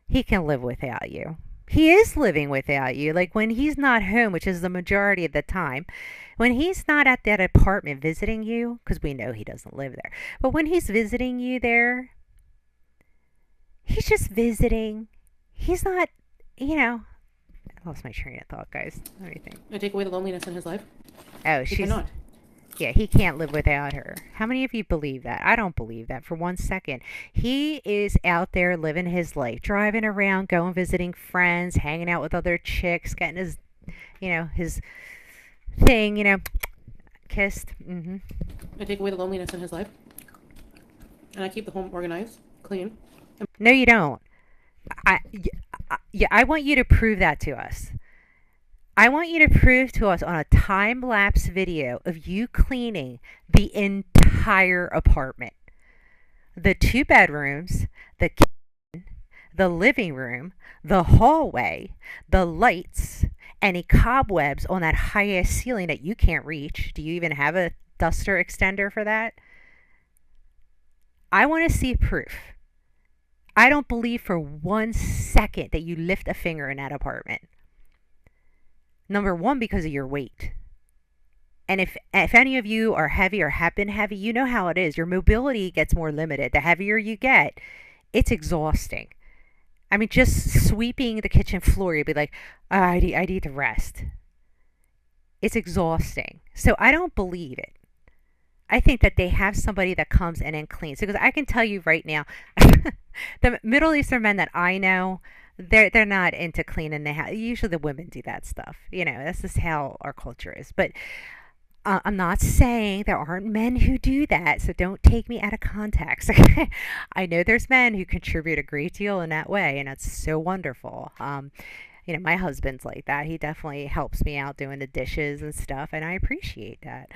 He can live without you. He is living without you. Like when he's not home, which is the majority of the time, when he's not at that apartment visiting you, because we know he doesn't live there, but when he's visiting you there, he's just visiting. He's not, you know, I lost my train of thought, guys. Let me think. I take away the loneliness in his life. Oh, He she's, cannot. yeah, he can't live without her. How many of you believe that? I don't believe that for 1 second. He is out there living his life, driving around, going visiting friends, hanging out with other chicks, getting his thing, kissed. I take away the loneliness in his life, and I keep the home organized, clean. No, you don't. I want you to prove that to us. I want you to prove to us on a time lapse video of you cleaning the entire apartment. The two bedrooms, the kitchen, the living room, the hallway, the lights, any cobwebs on that high ass ceiling that you can't reach. Do you even have a duster extender for that? I want to see proof. I don't believe for 1 second that you lift a finger in that apartment. Number one, because of your weight. And if any of you are heavy or have been heavy, you know how it is. Your mobility gets more limited. The heavier you get, it's exhausting. I mean, just sweeping the kitchen floor, you'd be like, oh, I need to rest. It's exhausting. So I don't believe it. I think that they have somebody that comes in and cleans. Because I can tell you right now, the Middle Eastern men that I know, they're not into cleaning the house. Usually the women do that stuff. That's just how our culture is. But I'm not saying there aren't men who do that, so don't take me out of context. Okay? I know there's men who contribute a great deal in that way, and that's so wonderful. My husband's like that. He definitely helps me out doing the dishes and stuff, and I appreciate that.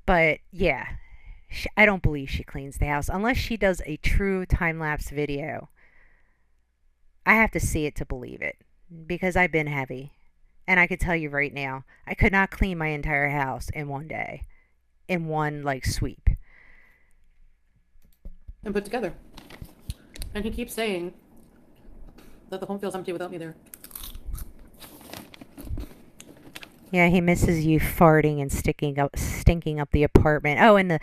But yeah, I don't believe she cleans the house unless she does a true time lapse video. I have to see it to believe it because I've been heavy. And I can tell you right now, I could not clean my entire house in one day, in one like sweep. And put together. And he keeps saying that the home feels empty without me there. Yeah, he misses you farting and stinking up the apartment. Oh, and the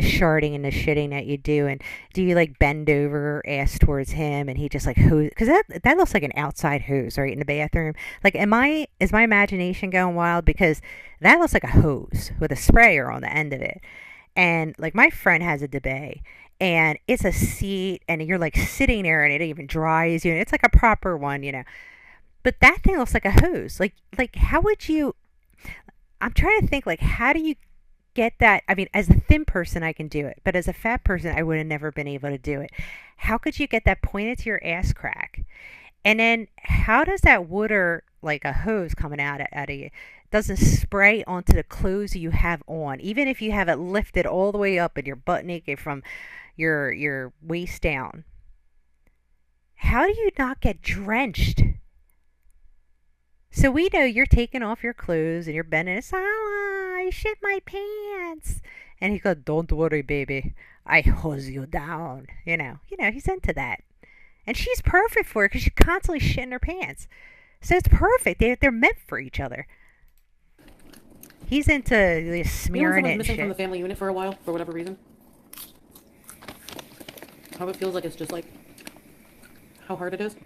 sharding and the shitting that you do. And do you like bend over, ass towards him, and he just like hose? Because that looks like an outside hose, right, in the bathroom. Like, is my imagination going wild? Because that looks like a hose with a sprayer on the end of it. And like my friend has a debate, and it's a seat, and you're like sitting there, and it even dries you. And it's like a proper one, you know. But that thing looks like a hose. Like how would you? I'm trying to think like how do you get that? I mean, as a thin person, I can do it, but as a fat person, I would have never been able to do it. How could you get that pointed to your ass crack? And then how does that water, like a hose coming out of you, doesn't spray onto the clothes you have on, even if you have it lifted all the way up and you're butt naked from your waist down? How do you not get drenched? So we know you're taking off your clothes and you're bending. Sala, I shit my pants. And he goes, "Don't worry, baby. I hose you down." He's into that. And she's perfect for it because she's constantly shitting her pants. So it's perfect. They're meant for each other. He's into You know when smearing it someone's and missing from shit. the family unit for a while, for whatever reason? How it feels like it's just like, how hard it is?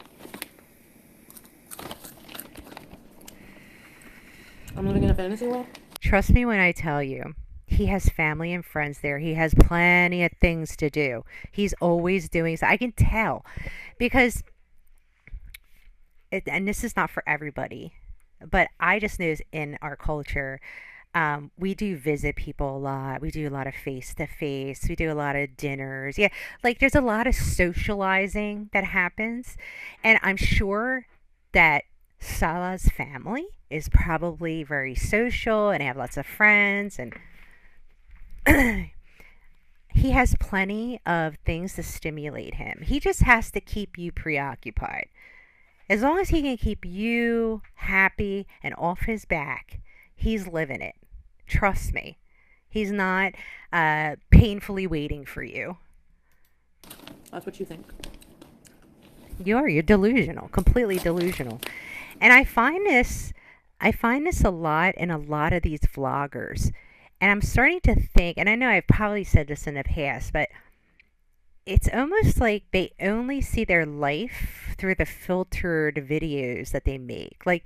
I'm living in a fantasy world. Trust me when I tell you, he has family and friends there. He has plenty of things to do. He's always doing so. I can tell because, and this is not for everybody, but I just notice in our culture, we do visit people a lot. We do a lot of face to face. We do a lot of dinners. Yeah, like there's a lot of socializing that happens. And I'm sure that Salah's family is probably very social and have lots of friends. And he has plenty of things to stimulate him. He just has to keep you preoccupied. As long as he can keep you happy and off his back, he's living it. Trust me. He's not painfully waiting for you. That's what you think. You're delusional, completely delusional. And I find this a lot in a lot of these vloggers. And I'm starting to think, and I know I've probably said this in the past, but it's almost like they only see their life through the filtered videos that they make. Like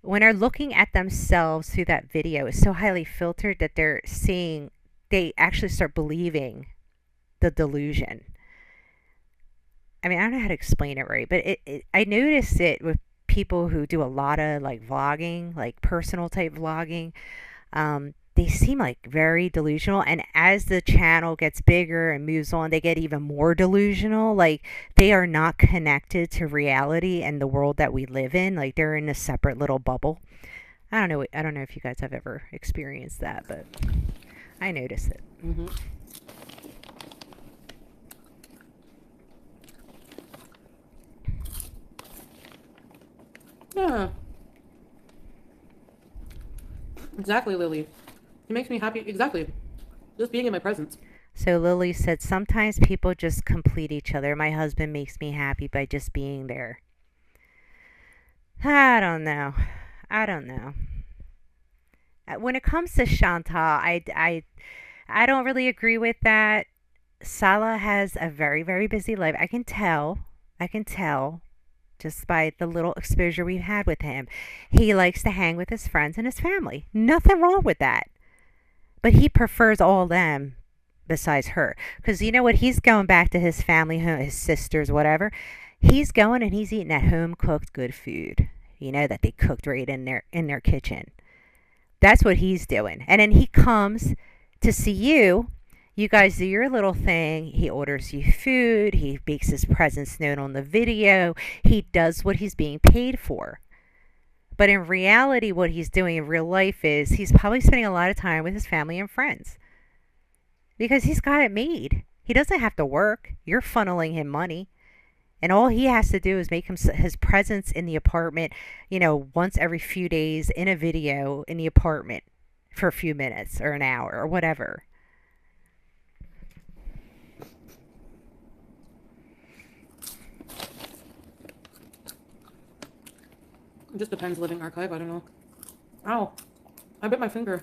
when they're looking at themselves through that video, it's so highly filtered that they actually start believing the delusion. I mean, I don't know how to explain it right, but I notice it with people who do a lot of like vlogging, like personal type vlogging. They seem like very delusional, and as the channel gets bigger and moves on, they get even more delusional. Like they are not connected to reality and the world that we live in. Like they're in a separate little bubble. I don't know. I don't know if you guys have ever experienced that, but I notice it. Mm-hmm. Yeah, exactly, Lily. It makes me happy. Exactly. Just being in my presence. So Lily said, sometimes people just complete each other. My husband makes me happy by just being there. I don't know. I don't know. When it comes to Chantal, I don't really agree with that. Salah has a very, very busy life. I can tell. I can tell just by the little exposure we've had with him. He likes to hang with his friends and his family. Nothing wrong with that. But he prefers all them besides her. Because you know what? He's going back to his family, his sisters, whatever. He's going and he's eating that home cooked good food. You know that they cooked right in their kitchen. That's what he's doing. And then he comes to see you. You guys do your little thing. He orders you food. He makes his presence known on the video. He does what he's being paid for. But in reality, what he's doing in real life is he's probably spending a lot of time with his family and friends because he's got it made. He doesn't have to work. You're funneling him money. And all he has to do is make his presence in the apartment, once every few days in a video in the apartment for a few minutes or an hour or whatever. It just depends. Living archive. I don't know. Ow! I bit my finger.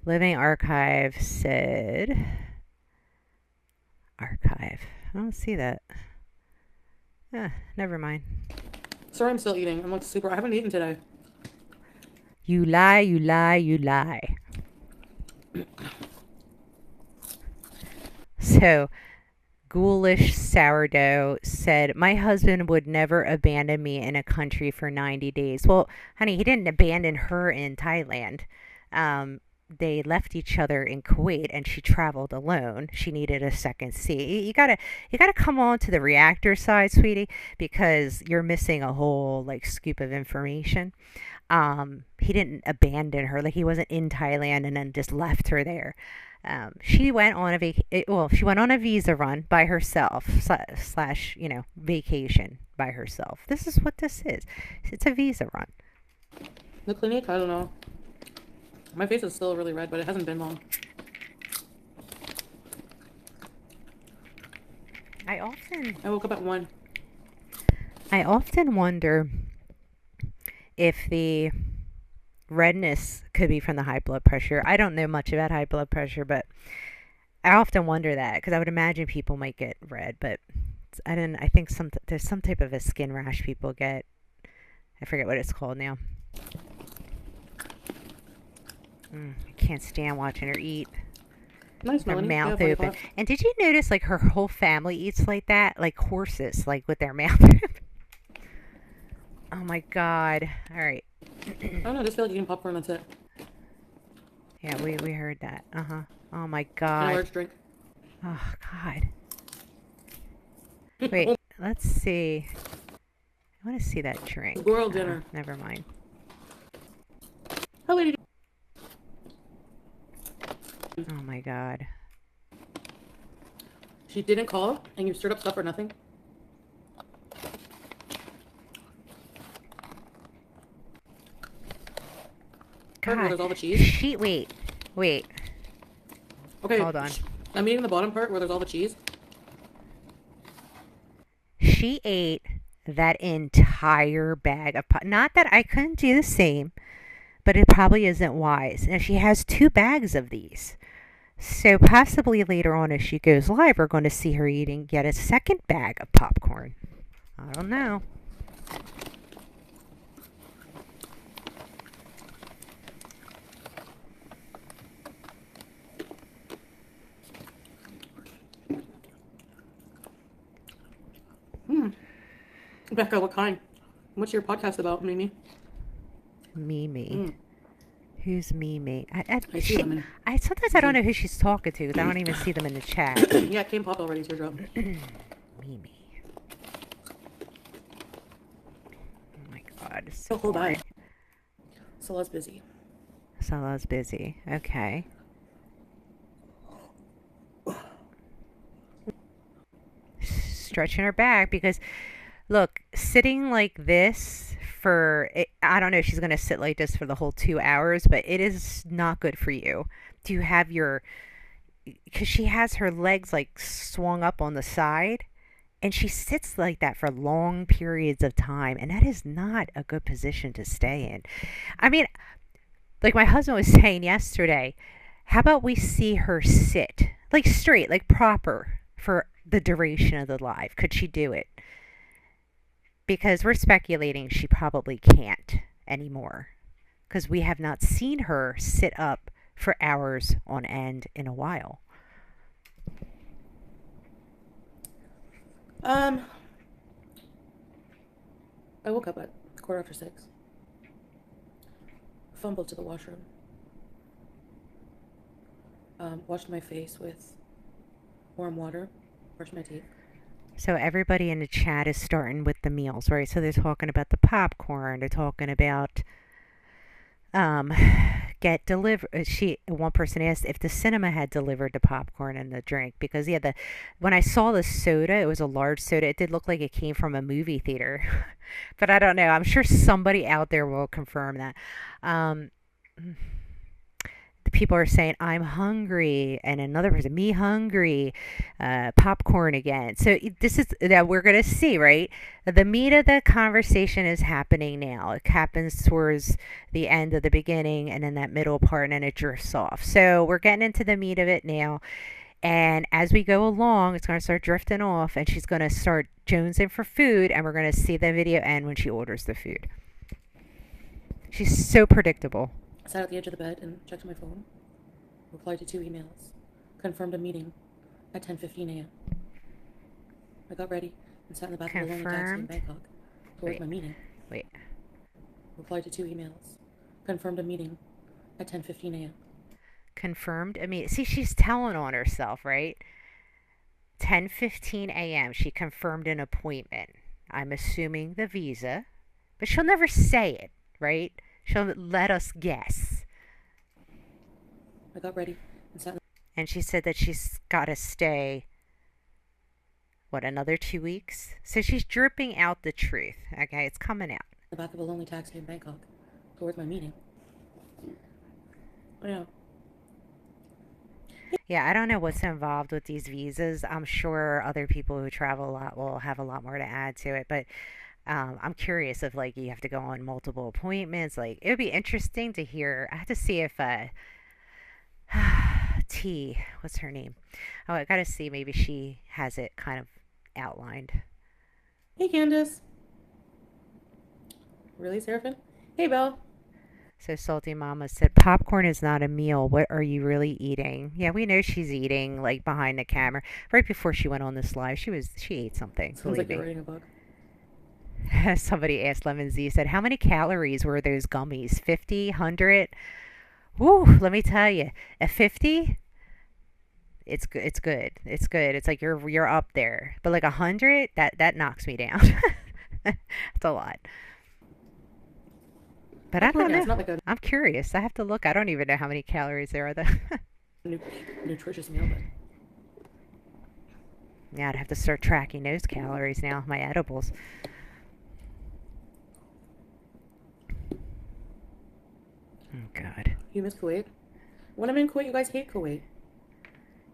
Living Archive said, archive. I don't see that. Never mind. Sorry, I'm still eating. I'm like super. I haven't eaten today. You lie, you lie, you lie. So, Ghoulish Sourdough said, "My husband would never abandon me in a country for 90 days." Well, honey, he didn't abandon her in Thailand. Um, they left each other in Kuwait and she traveled alone. She needed a second seat. You gotta come on to the reactor side, sweetie, because you're missing a whole like scoop of information. He didn't abandon her, like he wasn't in Thailand and then just left her there. She went on a she went on a visa run by herself slash vacation by herself. This is what this is. It's a visa run. The clinic, I don't know. My face is still really red, but it hasn't been long. I often I woke up at 1. I often wonder if the redness could be from the high blood pressure. I don't know much about high blood pressure, but I often wonder that because I would imagine people might get red, but I didn't. I think there's some type of a skin rash people get. I forget what it's called now. I can't stand watching her eat. Nice, Her Melanie. mouth Yeah, open. 45. And did you notice like her whole family eats like that, like horses, like with their mouth open? Oh my god! All right. I don't know, I just feel like eating popcorn, that's it. Yeah, we heard that. Uh huh. Oh my And a god. large drink. Oh god. Wait, let's see. I want to see that drink. Squirrel dinner. Never mind. How lady? Oh my god. She didn't call, and you stirred up stuff for nothing. Part where God. there's all the cheese. Wait. Okay. Hold on. I'm eating the bottom part where there's all the cheese. She ate that entire bag of pop. Not that I couldn't do the same, but it probably isn't wise. Now she has 2 bags of these. So possibly later on as she goes live, we're going to see her eating yet a second bag of popcorn. I don't know. Becca, what kind? What's your podcast about, Mimi? Mimi. Who's Mimi? I see them in. Sometimes I don't know who she's talking to because I don't even see them in the chat. Yeah, it came pop already, teardrop. Mimi. Oh my god. It's so Oh, hold on. boring. Sala's busy. Sala's busy. Okay. Stretching her back because, look, sitting like this I don't know if she's going to sit like this for the whole 2 hours, but it is not good for you to have because she has her legs like swung up on the side and she sits like that for long periods of time. And that is not a good position to stay in. I mean, like my husband was saying yesterday, how about we see her sit like straight, like proper for the duration of the live? Could she do it? Because we're speculating she probably can't anymore. Because we have not seen her sit up for hours on end in a while. I woke up at 6:15. Fumbled to the washroom. Washed my face with warm water. Brushed my teeth. So everybody in the chat is starting with the meals, right? So they're talking about the popcorn. They're talking about um, get delivered. One person asked if the cinema had delivered the popcorn and the drink because yeah, when I saw the soda, it was a large soda. It did look like it came from a movie theater, but I don't know. I'm sure somebody out there will confirm that. Um, the people are saying I'm hungry, and another person me hungry, popcorn again. So this is that we're gonna see, right? The meat of the conversation is happening now. It happens towards the end of the beginning, and then that middle part, and then it drifts off. So we're getting into the meat of it now. And as we go along, it's going to start drifting off, and she's going to start jonesing for food, and we're going to see the video end when she orders the food. She's so predictable. I sat at the edge of the bed and checked my phone. Replied to 2 emails. Confirmed a meeting. at 10:15 a.m. I got ready and sat in the back of a lonely taxi in Confirmed. Bangkok towards Wait, my meeting. wait. Replied to 2 emails. Confirmed a meeting at 10:15 a.m. Confirmed. I mean, see, she's telling on herself, right? 10:15 a.m. She confirmed an appointment. I'm assuming the visa, but she'll never say it, right? She'll let us guess. I got ready and sat in And she said that she's got to stay, what, another 2 weeks? So she's dripping out the truth. Okay, it's coming out. the back of a lonely taxi in Bangkok towards my meeting. Oh, yeah. Yeah, I don't know what's involved with these visas. I'm sure other people who travel a lot will have a lot more to add to it, but I'm curious if like you have to go on multiple appointments. Like it would be interesting to hear. I have to see if T, what's her name? Oh, I gotta see. Maybe she has it kind of outlined. Hey, Candace. Really, Seraphin? Hey, Belle. So Salty Mama said, "Popcorn is not a meal. What are you really eating?" Yeah, we know she's eating like behind the camera. Right before she went on this live, she ate something. Sounds Believe like you're me. writing a book. Somebody asked Lemon Z said, "How many calories were those gummies? 50, 100?" Woo, let me tell you, at 50, it's good. It's good. It's good. It's like you're up there. But like 100, that knocks me down. It's a lot. But I don't Yeah, it's know. not like a I'm curious. I have to look. I don't even know how many calories there are though. nu- nutritious meal, but Yeah, I'd have to start tracking those calories now. My edibles. Oh God. you miss Kuwait. When I'm in Kuwait, you guys hate Kuwait.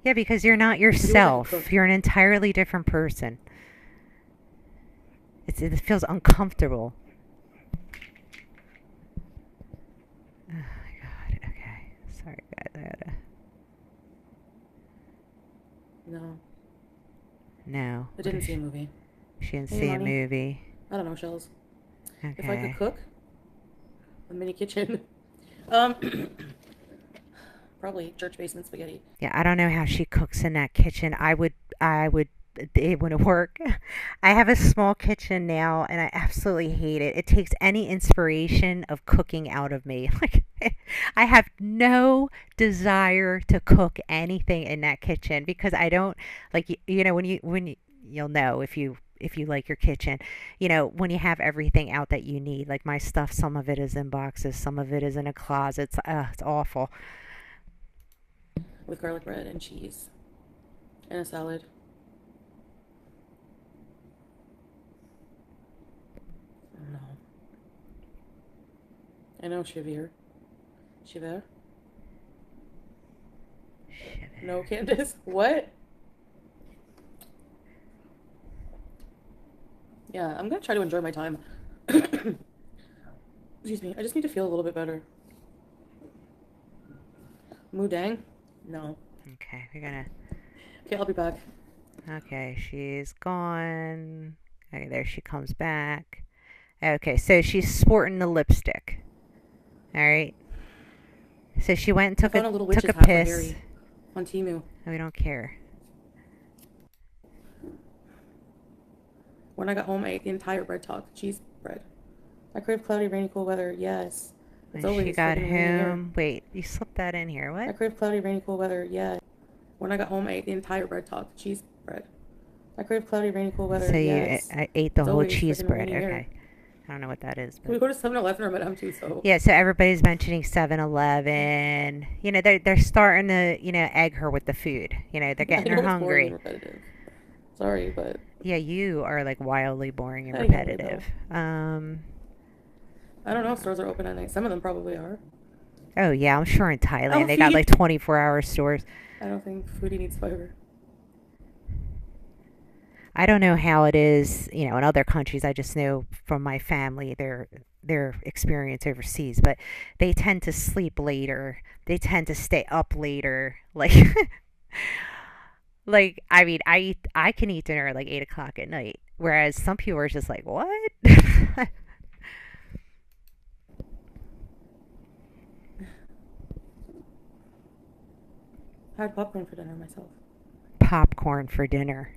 Yeah, because you're not I do wish I could yourself. cook. You're an entirely different person. It feels uncomfortable. Oh my God. Okay. Sorry, guys. I gotta. No, No. I What didn't is see a movie. she didn't Hey, see a Monty. movie? I don't know, Shells. If I could Okay. cook a mini kitchen, um, probably church basement spaghetti. Yeah, I don't know how she cooks in that kitchen. I would, it wouldn't work. I have a small kitchen now and I absolutely hate it. It takes any inspiration of cooking out of me. Like, I have no desire to cook anything in that kitchen because I don't, like, you'll know if you like your kitchen, when you have everything out that you need. Like my stuff, some of it is in boxes, some of it is in a closet. It's awful. With garlic bread and cheese and a salad. No. I know, Shiver. Shiver? No, Candace. What? Yeah, I'm gonna try to enjoy my time. Excuse me. I just need to feel a little bit better. Mudang? No. Okay, we're gonna. Okay, I'll be back. Okay, she's gone. Okay, there she comes back. Okay, so she's sporting the lipstick. All right. So she went and I took a found a little took witch's a hat for piss. Harry on Temu. We don't care. When I got home, I ate the entire bread talk, cheese bread. I crave cloudy, rainy, cool weather. Yes. It's When she always got freaking raining here. home, wait, you slipped that in here. I What? crave cloudy, rainy, cool weather. Yes. When I got home, I ate the entire bread talk, cheese bread. I crave cloudy, rainy, cool weather. So Yes. I ate the It's whole always cheese freaking bread. raining here. Okay. I don't know what that is, Can we but go to 7-Eleven or Madame Tussauds? yeah. So everybody's mentioning 7-Eleven. They're starting to egg her with the food. They're I getting her know it's boring and hungry. repetitive. Sorry, but Yeah, you are like wildly boring and I get it repetitive. though. I don't know if stores are open at night. Some of them probably are. Oh yeah, I'm sure in Thailand they got like Alfie! 24-hour stores. I don't think Foodie needs fiber. I don't know how it is, in other countries. I just know from my family their experience overseas, but they tend to sleep later. They tend to stay up later. Like like I mean, I can eat dinner at like 8 o'clock at night, whereas some people are just like, what? I had popcorn for dinner myself. popcorn for dinner.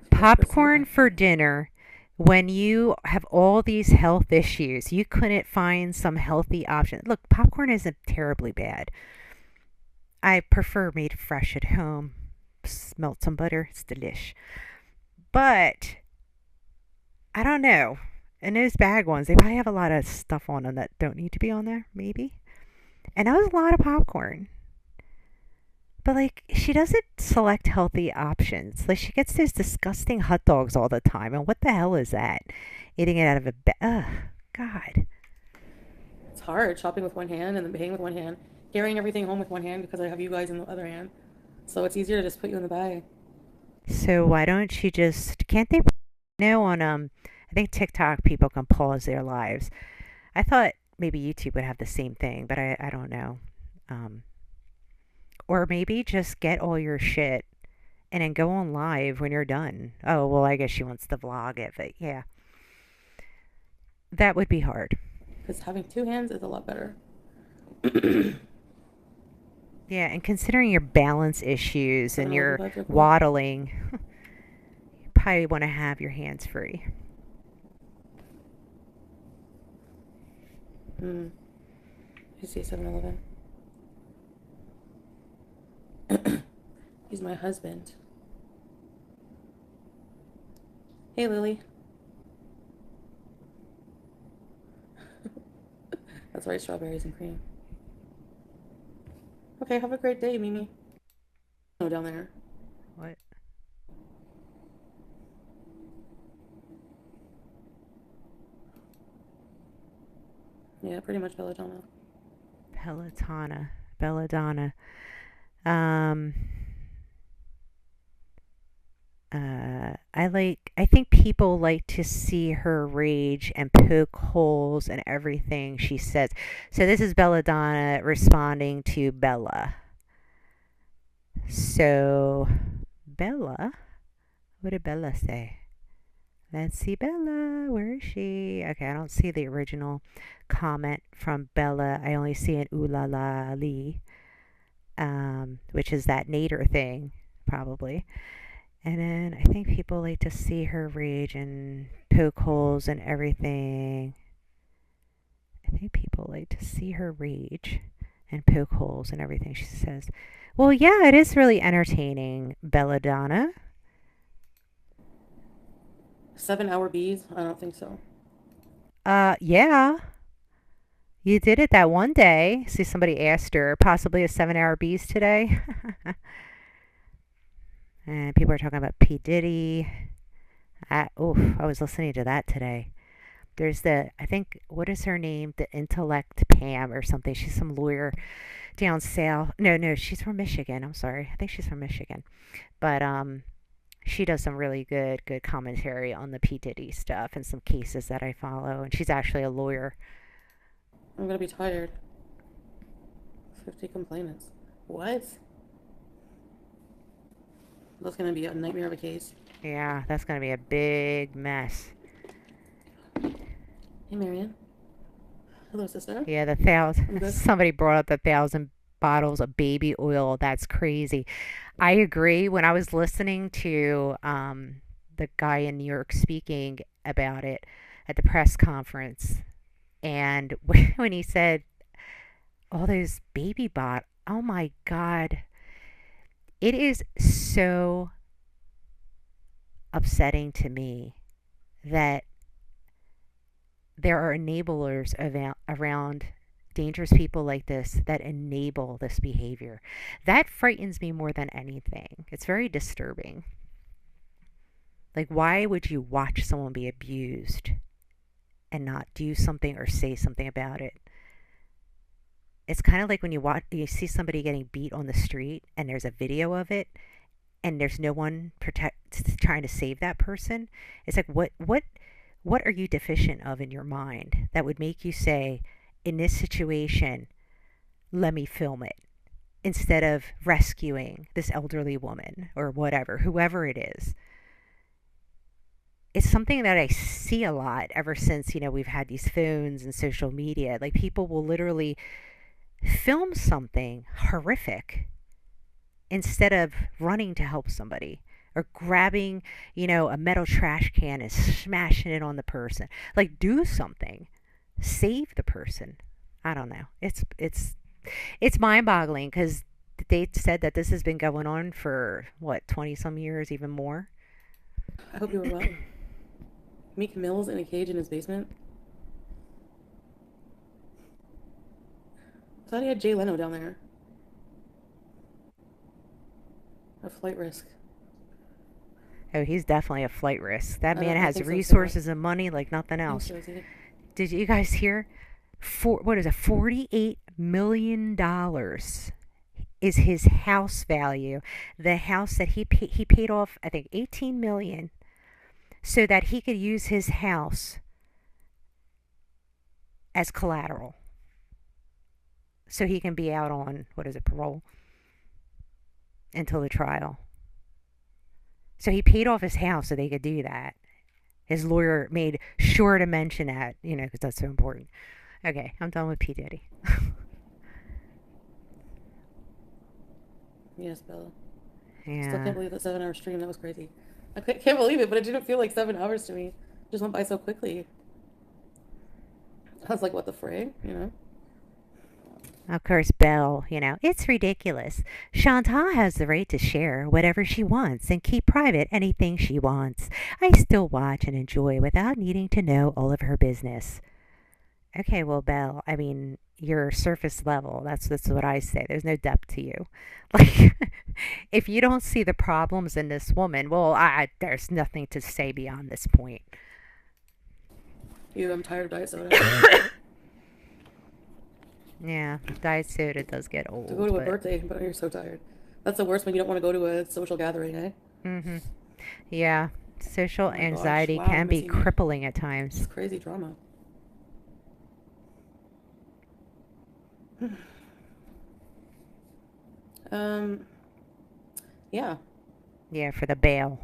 For Christmas. Popcorn for dinner when you have all these health issues. You couldn't find some healthy option. Look, popcorn isn't terribly bad. I prefer made fresh at home. Melt some butter, it's delish. But I don't know. And those bag ones, they probably have a lot of stuff on them that don't need to be on there, maybe. And that was a lot of popcorn. But like, she doesn't select healthy options. Like, she gets those disgusting hot dogs all the time. And what the hell is that? Eating it out of a bag. Ugh, God. It's hard shopping with one hand and then paying with one hand, carrying everything home with one hand because I have you guys in the other hand. So it's easier to just put you in the bag. So why don't you just? Can't they? No, on I think TikTok people can pause their lives. I thought maybe YouTube would have the same thing, but I don't know. Um, or maybe just get all your shit and then go on live when you're done. Oh, well, I guess she wants to vlog it, but yeah, that would be hard. Because having two hands is a lot better. Yeah, and considering your balance issues and 7-Eleven your budget report. waddling, you probably want to have your hands free. Hmm. You see 7-Eleven. He's my husband. Hey, Lily. That's right, strawberries and cream. Okay, have a great day, Mimi. Oh, down there. What? Yeah, pretty much Belladonna. Peloton, Belladonna. Um, I think people like to see her rage and poke holes in everything she says. So this is Belladonna responding to Bella. So, Bella, what did Bella say? Let's see Bella. Where is she? Okay, I don't see the original comment from Bella. I only see an ooh la la lee, which is that Nader thing, probably. And then I think people like to see her rage and poke holes and everything. I think people like to see her rage and poke holes and everything she says. Well, yeah, it is really entertaining, Belladonna. 7 hour bees? I don't think so. Yeah. You did it that one day. See, somebody asked her, possibly a 7 hour bees today. And people are talking about P. Diddy. I was listening to that today. There's I think, what is her name? The Intellect Pam or something. She's some lawyer down south. No, no, she's from Michigan. I'm sorry. I think she's from Michigan. But, she does some really good commentary on the P. Diddy stuff and some cases that I follow. And she's actually a lawyer. I'm gonna be tired. 50 complainants. What? That's gonna be a nightmare of a case. Yeah, that's going to be a big mess. Hey, Marianne. Hello, sister. Yeah, the I'm thousand. good. Somebody brought up the 1,000 bottles of baby oil. That's crazy. I agree. When I was listening to the guy in New York speaking about it at the press conference, and when he said all those oh my God, it is so upsetting to me that there are enablers around dangerous people like this that enable this behavior. That frightens me more than anything. It's very disturbing. Like, why would you watch someone be abused and not do something or say something about it? It's kind of like when you see somebody getting beat on the street and there's a video of it and there's no one trying to save that person. It's like, what are you deficient of in your mind that would make you say, in this situation, let me film it, instead of rescuing this elderly woman or whatever, whoever it is? It's something that I see a lot ever since, we've had these phones and social media. Like, people will literally film something horrific instead of running to help somebody or grabbing, a metal trash can and smashing it on the person. Like, do something. Save the person. I don't know. It's mind-boggling because they said that this has been going on for what, 20 some years, even more. I hope you were well. Meek Mill's in a cage in his basement. I thought he had Jay Leno down there. A flight risk. Oh, he's definitely a flight risk. That man I has think so too. resources and money like nothing I think else. so too. Did you guys hear? What is it? $48 million is his house value. The house that he paid off, I think 18 million, so that he could use his house as collateral, so he can be out on, what is it, parole until the trial. So he paid off his house so they could do that. His lawyer made sure to mention that, because that's so important. Okay, I'm done with P. Diddy. Yes, Bella. Still Yeah. can't believe that 7 hour stream. That was crazy. I can't believe it, but it didn't feel like 7 hours to me. It just went by so quickly. I was like, what the frig? Of course, Belle, it's ridiculous. Chantal has the right to share whatever she wants and keep private anything she wants. I still watch and enjoy without needing to know all of her business. Okay, well, Belle, I mean, you're surface level. That's what I say. There's no depth to you. Like, if you don't see the problems in this woman, well, there's nothing to say beyond this point. I'm tired of diet soda. Yeah, diet soda does get To go old, to a but birthday, but you're so tired. That's the worst when you don't want to go to a social gathering, eh? hmm yeah, social Oh my gosh, anxiety wow, can I'm be missing crippling at this times. crazy drama. Um, yeah. Yeah, for the bail.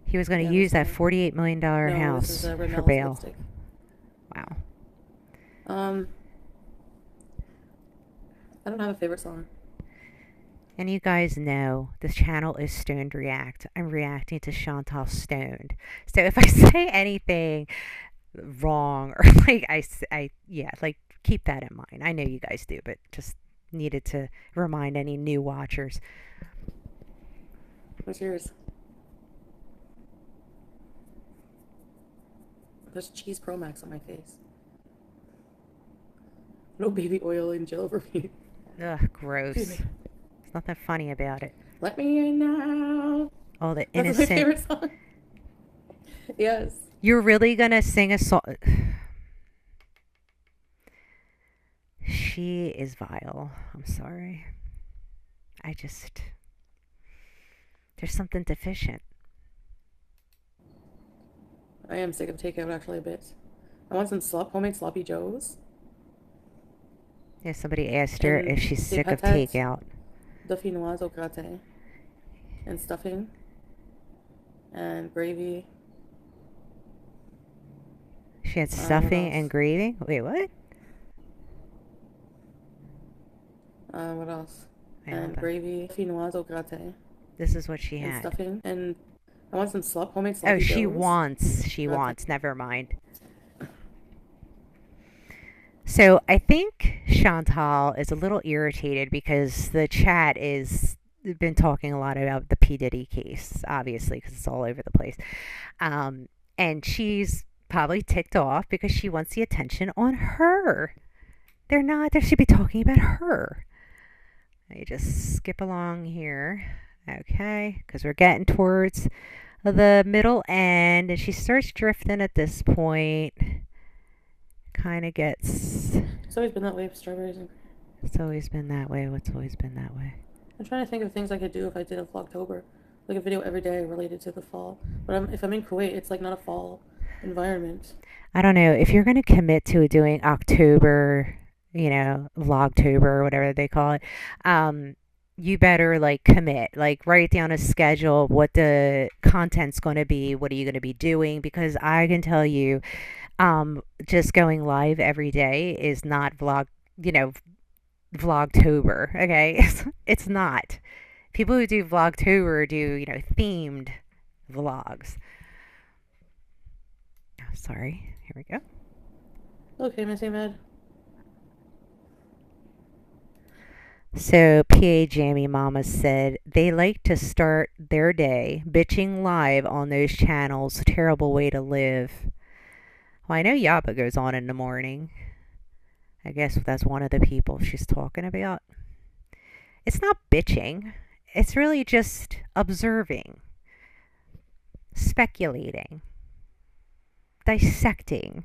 He was going Yeah, to this use that one. $48 million No, this is house for Rimmels bail. lipstick. Wow. Um, I don't have a favorite song. And you guys know this channel is Stoned React. I'm reacting to Chantal Stoned. So if I say anything wrong or like yeah, like keep that in mind. I know you guys do, but just needed to remind any new watchers. What's yours? There's cheese Pro Max on my face. No baby oil in gel for me. Ugh, Excuse gross. me. There's nothing funny about it. Let me in now. All the That's my innocent. favorite song. Yes. You're really gonna sing a song? She is vile. I'm sorry. I just. There's something deficient. I am sick of takeout actually a bit. I want some homemade sloppy joes Yeah, somebody asked her and if she's des sick of patates takeout. dauphinoise au gratin and stuffing and gravy. She had What stuffing and else? gravy. Wait, what? What else? Wait, hold And on. gravy, dauphinoise au gratin This is what she and had. stuffing. And I want some homemade Oh, sloppy she joes. wants. She Gratin. wants. Never mind. So I think Chantal is a little irritated because the chat is been talking a lot about the P Diddy case, obviously, because it's all over the place. And she's probably ticked off because she wants the attention on her. They're not. They should be talking about her. Let me just skip along here. Okay, because we're getting towards the middle end, and she starts drifting at this point. Kind of gets. It's always been that way with strawberries and It's always been that way. What's always been that way? I'm trying to think of things I could do if I did a Vlogtober, like a video every day related to the fall. But if I'm in Kuwait, it's like not a fall environment. I don't know. If you're going to commit to doing October, Vlogtober or whatever they call it, you better like commit, like write down a schedule, what the content's going to be, what are you going to be doing, because I can tell you, just going live every day is not you know, Vlogtober, okay? It's not. People who do Vlogtober do, themed vlogs. Oh, sorry. Here we go. Okay, Miss Ahmed. So, PA Jammy Mama said they like to start their day bitching live on those channels. Terrible way to live. Well, I know Yaba goes on in the morning. I guess that's one of the people she's talking about. It's not bitching, it's really just observing, speculating, dissecting,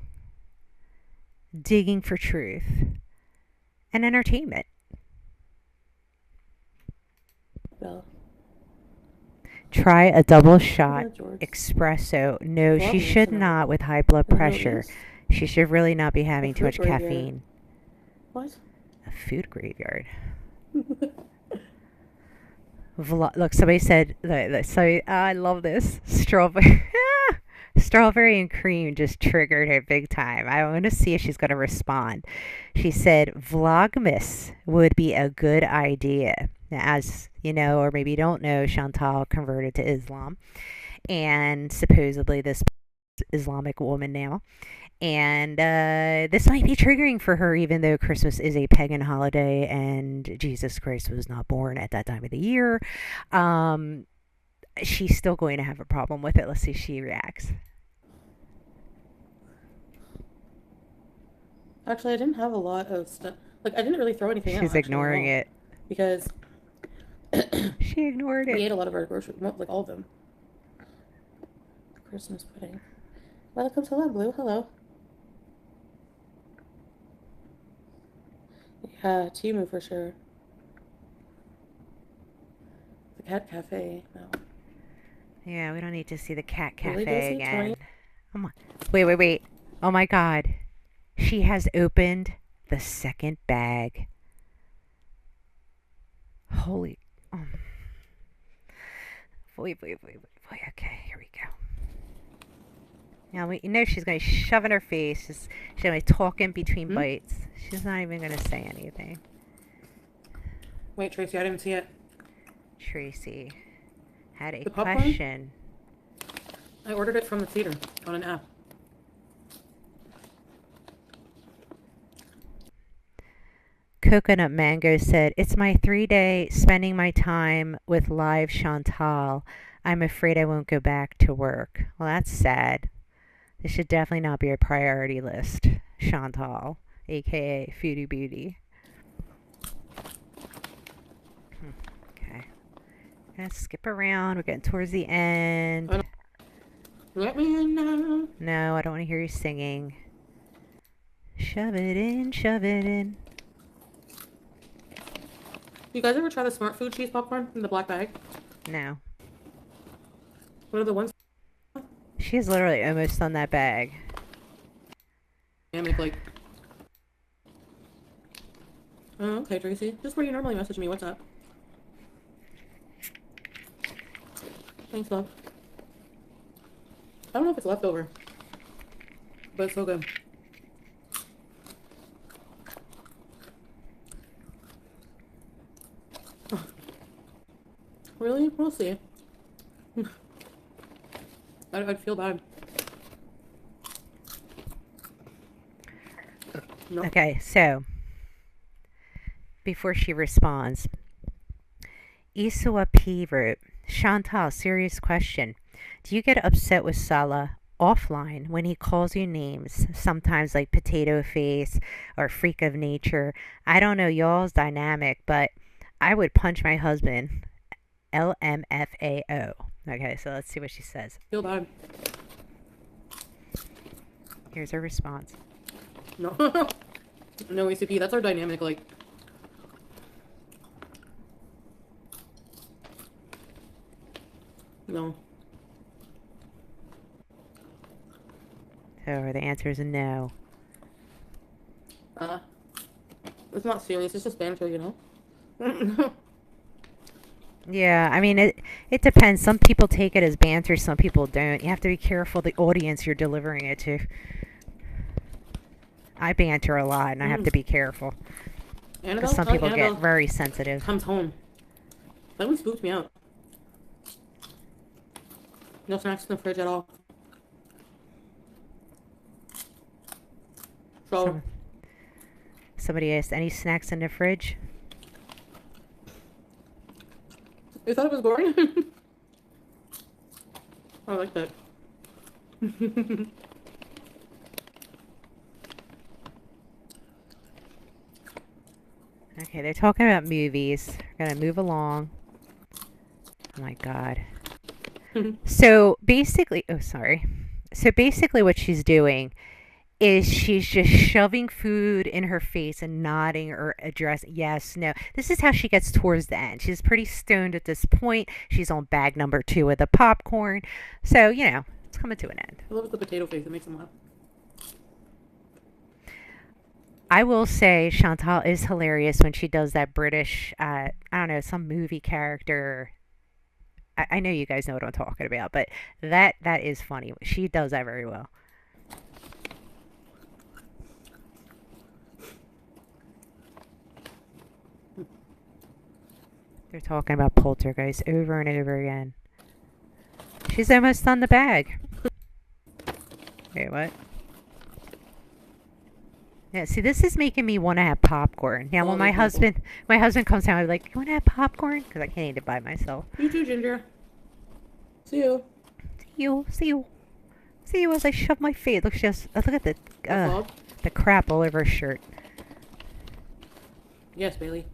digging for truth, and entertainment. Bella. Try a double shot Yeah, George. espresso. No, she Love should tonight. not with high blood You pressure. noticed? She should really not be The having too food much graveyard. caffeine. What? A food graveyard. Look, somebody said so. I love this strawberry. Strawberry and cream just triggered her big time. I want to see if she's going to respond. She said Vlogmas would be a good idea. Now, as you know, or maybe you don't know, Chantal converted to Islam, and supposedly this Islamic woman now. And this might be triggering for her, even though Christmas is a pagan holiday and Jesus Christ was not born at that time of the year. Um, she's still going to have a problem with it. Let's see if she reacts. Actually, I didn't have a lot of stuff. Like, I didn't really throw anything out, She's actually, at ignoring all. it. Because She ignored we it. ate a lot of our groceries, like all of them. Christmas pudding. Welcome to Love Blue. Hello. Yeah, Timu for sure. The Cat Cafe. No. Yeah, we don't need to see the cat Really, cafe Daisy? again. 20? Come on. Wait. Oh my god. She has opened the second bag. Holy. Wait. Okay, here we go. Now, you know she's going to shove in her face. She's going to talk in between bites. She's not even going to say anything. Wait, Tracy, I didn't see it. Tracy had a The popcorn? question. I ordered it from the theater on an app. Coconut Mango said, "It's my 3 day spending my time with live Chantal. I'm afraid I won't go back to work." Well, that's sad. This should definitely not be a priority list. Chantal, aka Foodie Beauty. Okay. Gonna skip around. We're getting towards the end. Let me in now. No, I don't want to hear you singing. Shove it in, shove it in. You guys ever try the Smart Food cheese popcorn in the black bag? No. What are the ones? She's literally almost on that bag. Like. Oh, okay, Tracy. Just where you normally message me. What's up? Thanks, love. I don't know if it's leftover, but it's so good. Really? We'll see. I'd feel bad. No. Okay, so before she responds, Isua P wrote, Chantal, serious question. Do you get upset with Salah offline when he calls you names, sometimes like potato face or freak of nature? I don't know y'all's dynamic, but I would punch my husband. LMFAO. Okay, so let's see what she says. Feel bad. Here's her response. No. No, ACP. That's our dynamic, like. No. So the answer is no. It's not serious. It's just banter, you know? Yeah, I mean it depends. Some people take it as banter, some people don't. You have to be careful the audience you're delivering it to. I banter a lot and I have to be careful. Because some people get very sensitive. Comes home. That one spooked me out. No snacks in the fridge at all. So, Some, somebody asked, any snacks in the fridge? you thought it was boring? I like that. Okay, they're talking about movies. We're gonna move along. Oh my god. So basically, oh sorry. So basically, what she's doing is she's just shoving food in her face and nodding or addressing yes, no. This is how she gets towards the end. She's pretty stoned at this point. She's on bag number 2 of the popcorn. So, it's coming to an end. I love the potato face. It makes them laugh. I will say Chantal is hilarious when she does that British, I don't know, some movie character. I know you guys know what I'm talking about, but that is funny. She does that very well. They're talking about Poltergeist over and over again. She's almost done the bag. Wait, what? Yeah, see, this is making me want to have popcorn. Now, when my husband comes home, I'm like, "You want to have popcorn?" Because I can't eat it by myself. You too, Ginger. See you. See you as I shove my face. Look, look at the crap all over her shirt. Yes, Bailey.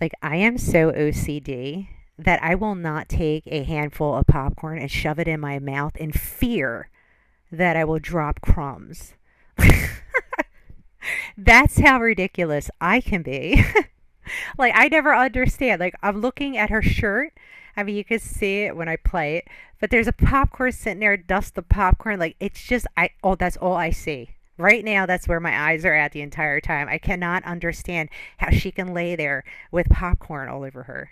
Like, I am so OCD that I will not take a handful of popcorn and shove it in my mouth in fear that I will drop crumbs. That's how ridiculous I can be. Like, I never understand. Like, I'm looking at her shirt. I mean, you can see it when I play it, but there's a popcorn sitting there, dust the popcorn. Like, it's just, that's all I see. Right now, that's where my eyes are at the entire time. I cannot understand how she can lay there with popcorn all over her.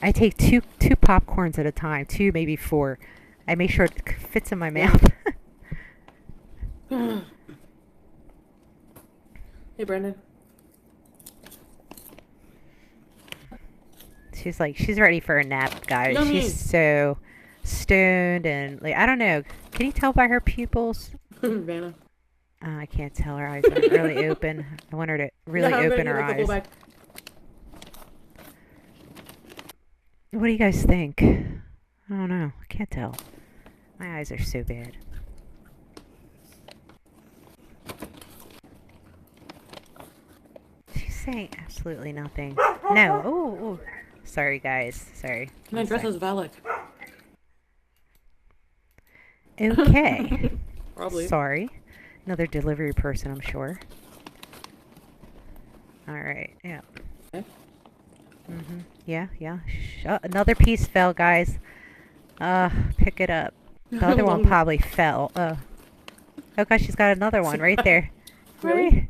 I take two popcorns at a time, 2, maybe 4. I make sure it fits in my mouth. Hey, Brandon. She's ready for a nap, guys. Yummy. She's so stoned and, like, I don't know. Can you tell by her pupils? Vanna. I can't tell. Her eyes aren't really open. I want her to really open her eyes. What do you guys think? I don't know. I can't tell. My eyes are so bad. She's saying absolutely nothing. No. Oh. Sorry, guys. Sorry. Can I dress as Valak? Okay. Probably. Sorry. Another delivery person, I'm sure. Alright, yeah. Okay. Yeah. Another piece fell, guys. Pick it up. The other one probably fell. Oh gosh, she's got another one right there. Really?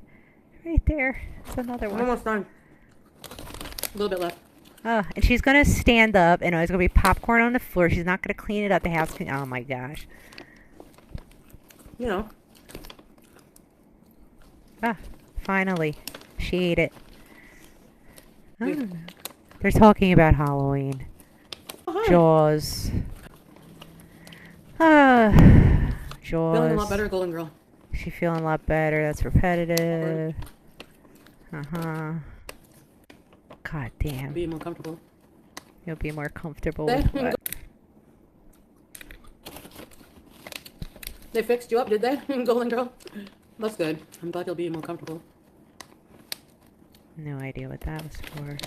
Right there. It's another I'm one. almost done. A little bit left. And she's gonna stand up, and there's gonna be popcorn on the floor. She's not gonna clean it up. The house can. Oh my gosh. You know. Finally, she ate it. Yeah. They're talking about Halloween. Oh, hi. Jaws. Jaws. Feeling a lot better, Golden Girl. She's feeling a lot better. That's repetitive. God damn. Be more comfortable. You'll be more comfortable They, with what? They fixed you up, did they, Golden Girl? That's good. I'm glad you'll be more comfortable. No idea what that was for.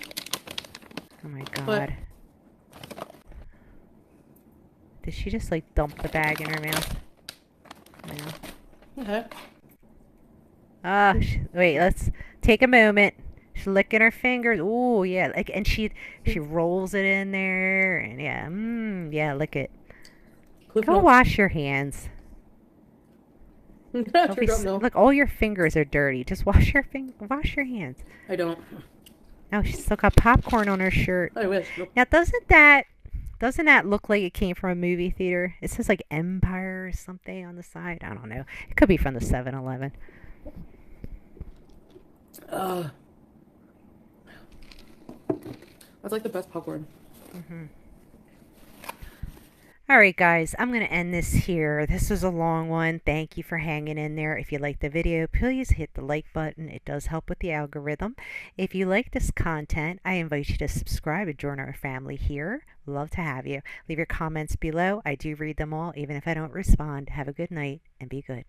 Oh my god. What? Did she just like dump the bag in her mouth? No. Okay. Wait, let's take a moment. She's licking her fingers. Ooh, yeah. Like, and she rolls it in there, and yeah, lick it. Go wash your hands. Look, all your fingers are dirty. Just wash your hands. I don't. Oh, she's still got popcorn on her shirt. I wish. Now, doesn't that look like it came from a movie theater? It says like Empire or something on the side. I don't know. It could be from the 7-Eleven. Uh, that's like the best popcorn. Hmm. All right, guys, I'm going to end this here. This was a long one. Thank you for hanging in there. If you liked the video, please hit the like button. It does help with the algorithm. If you like this content, I invite you to subscribe and join our family here. Love to have you. Leave your comments below. I do read them all, even if I don't respond. Have a good night and be good.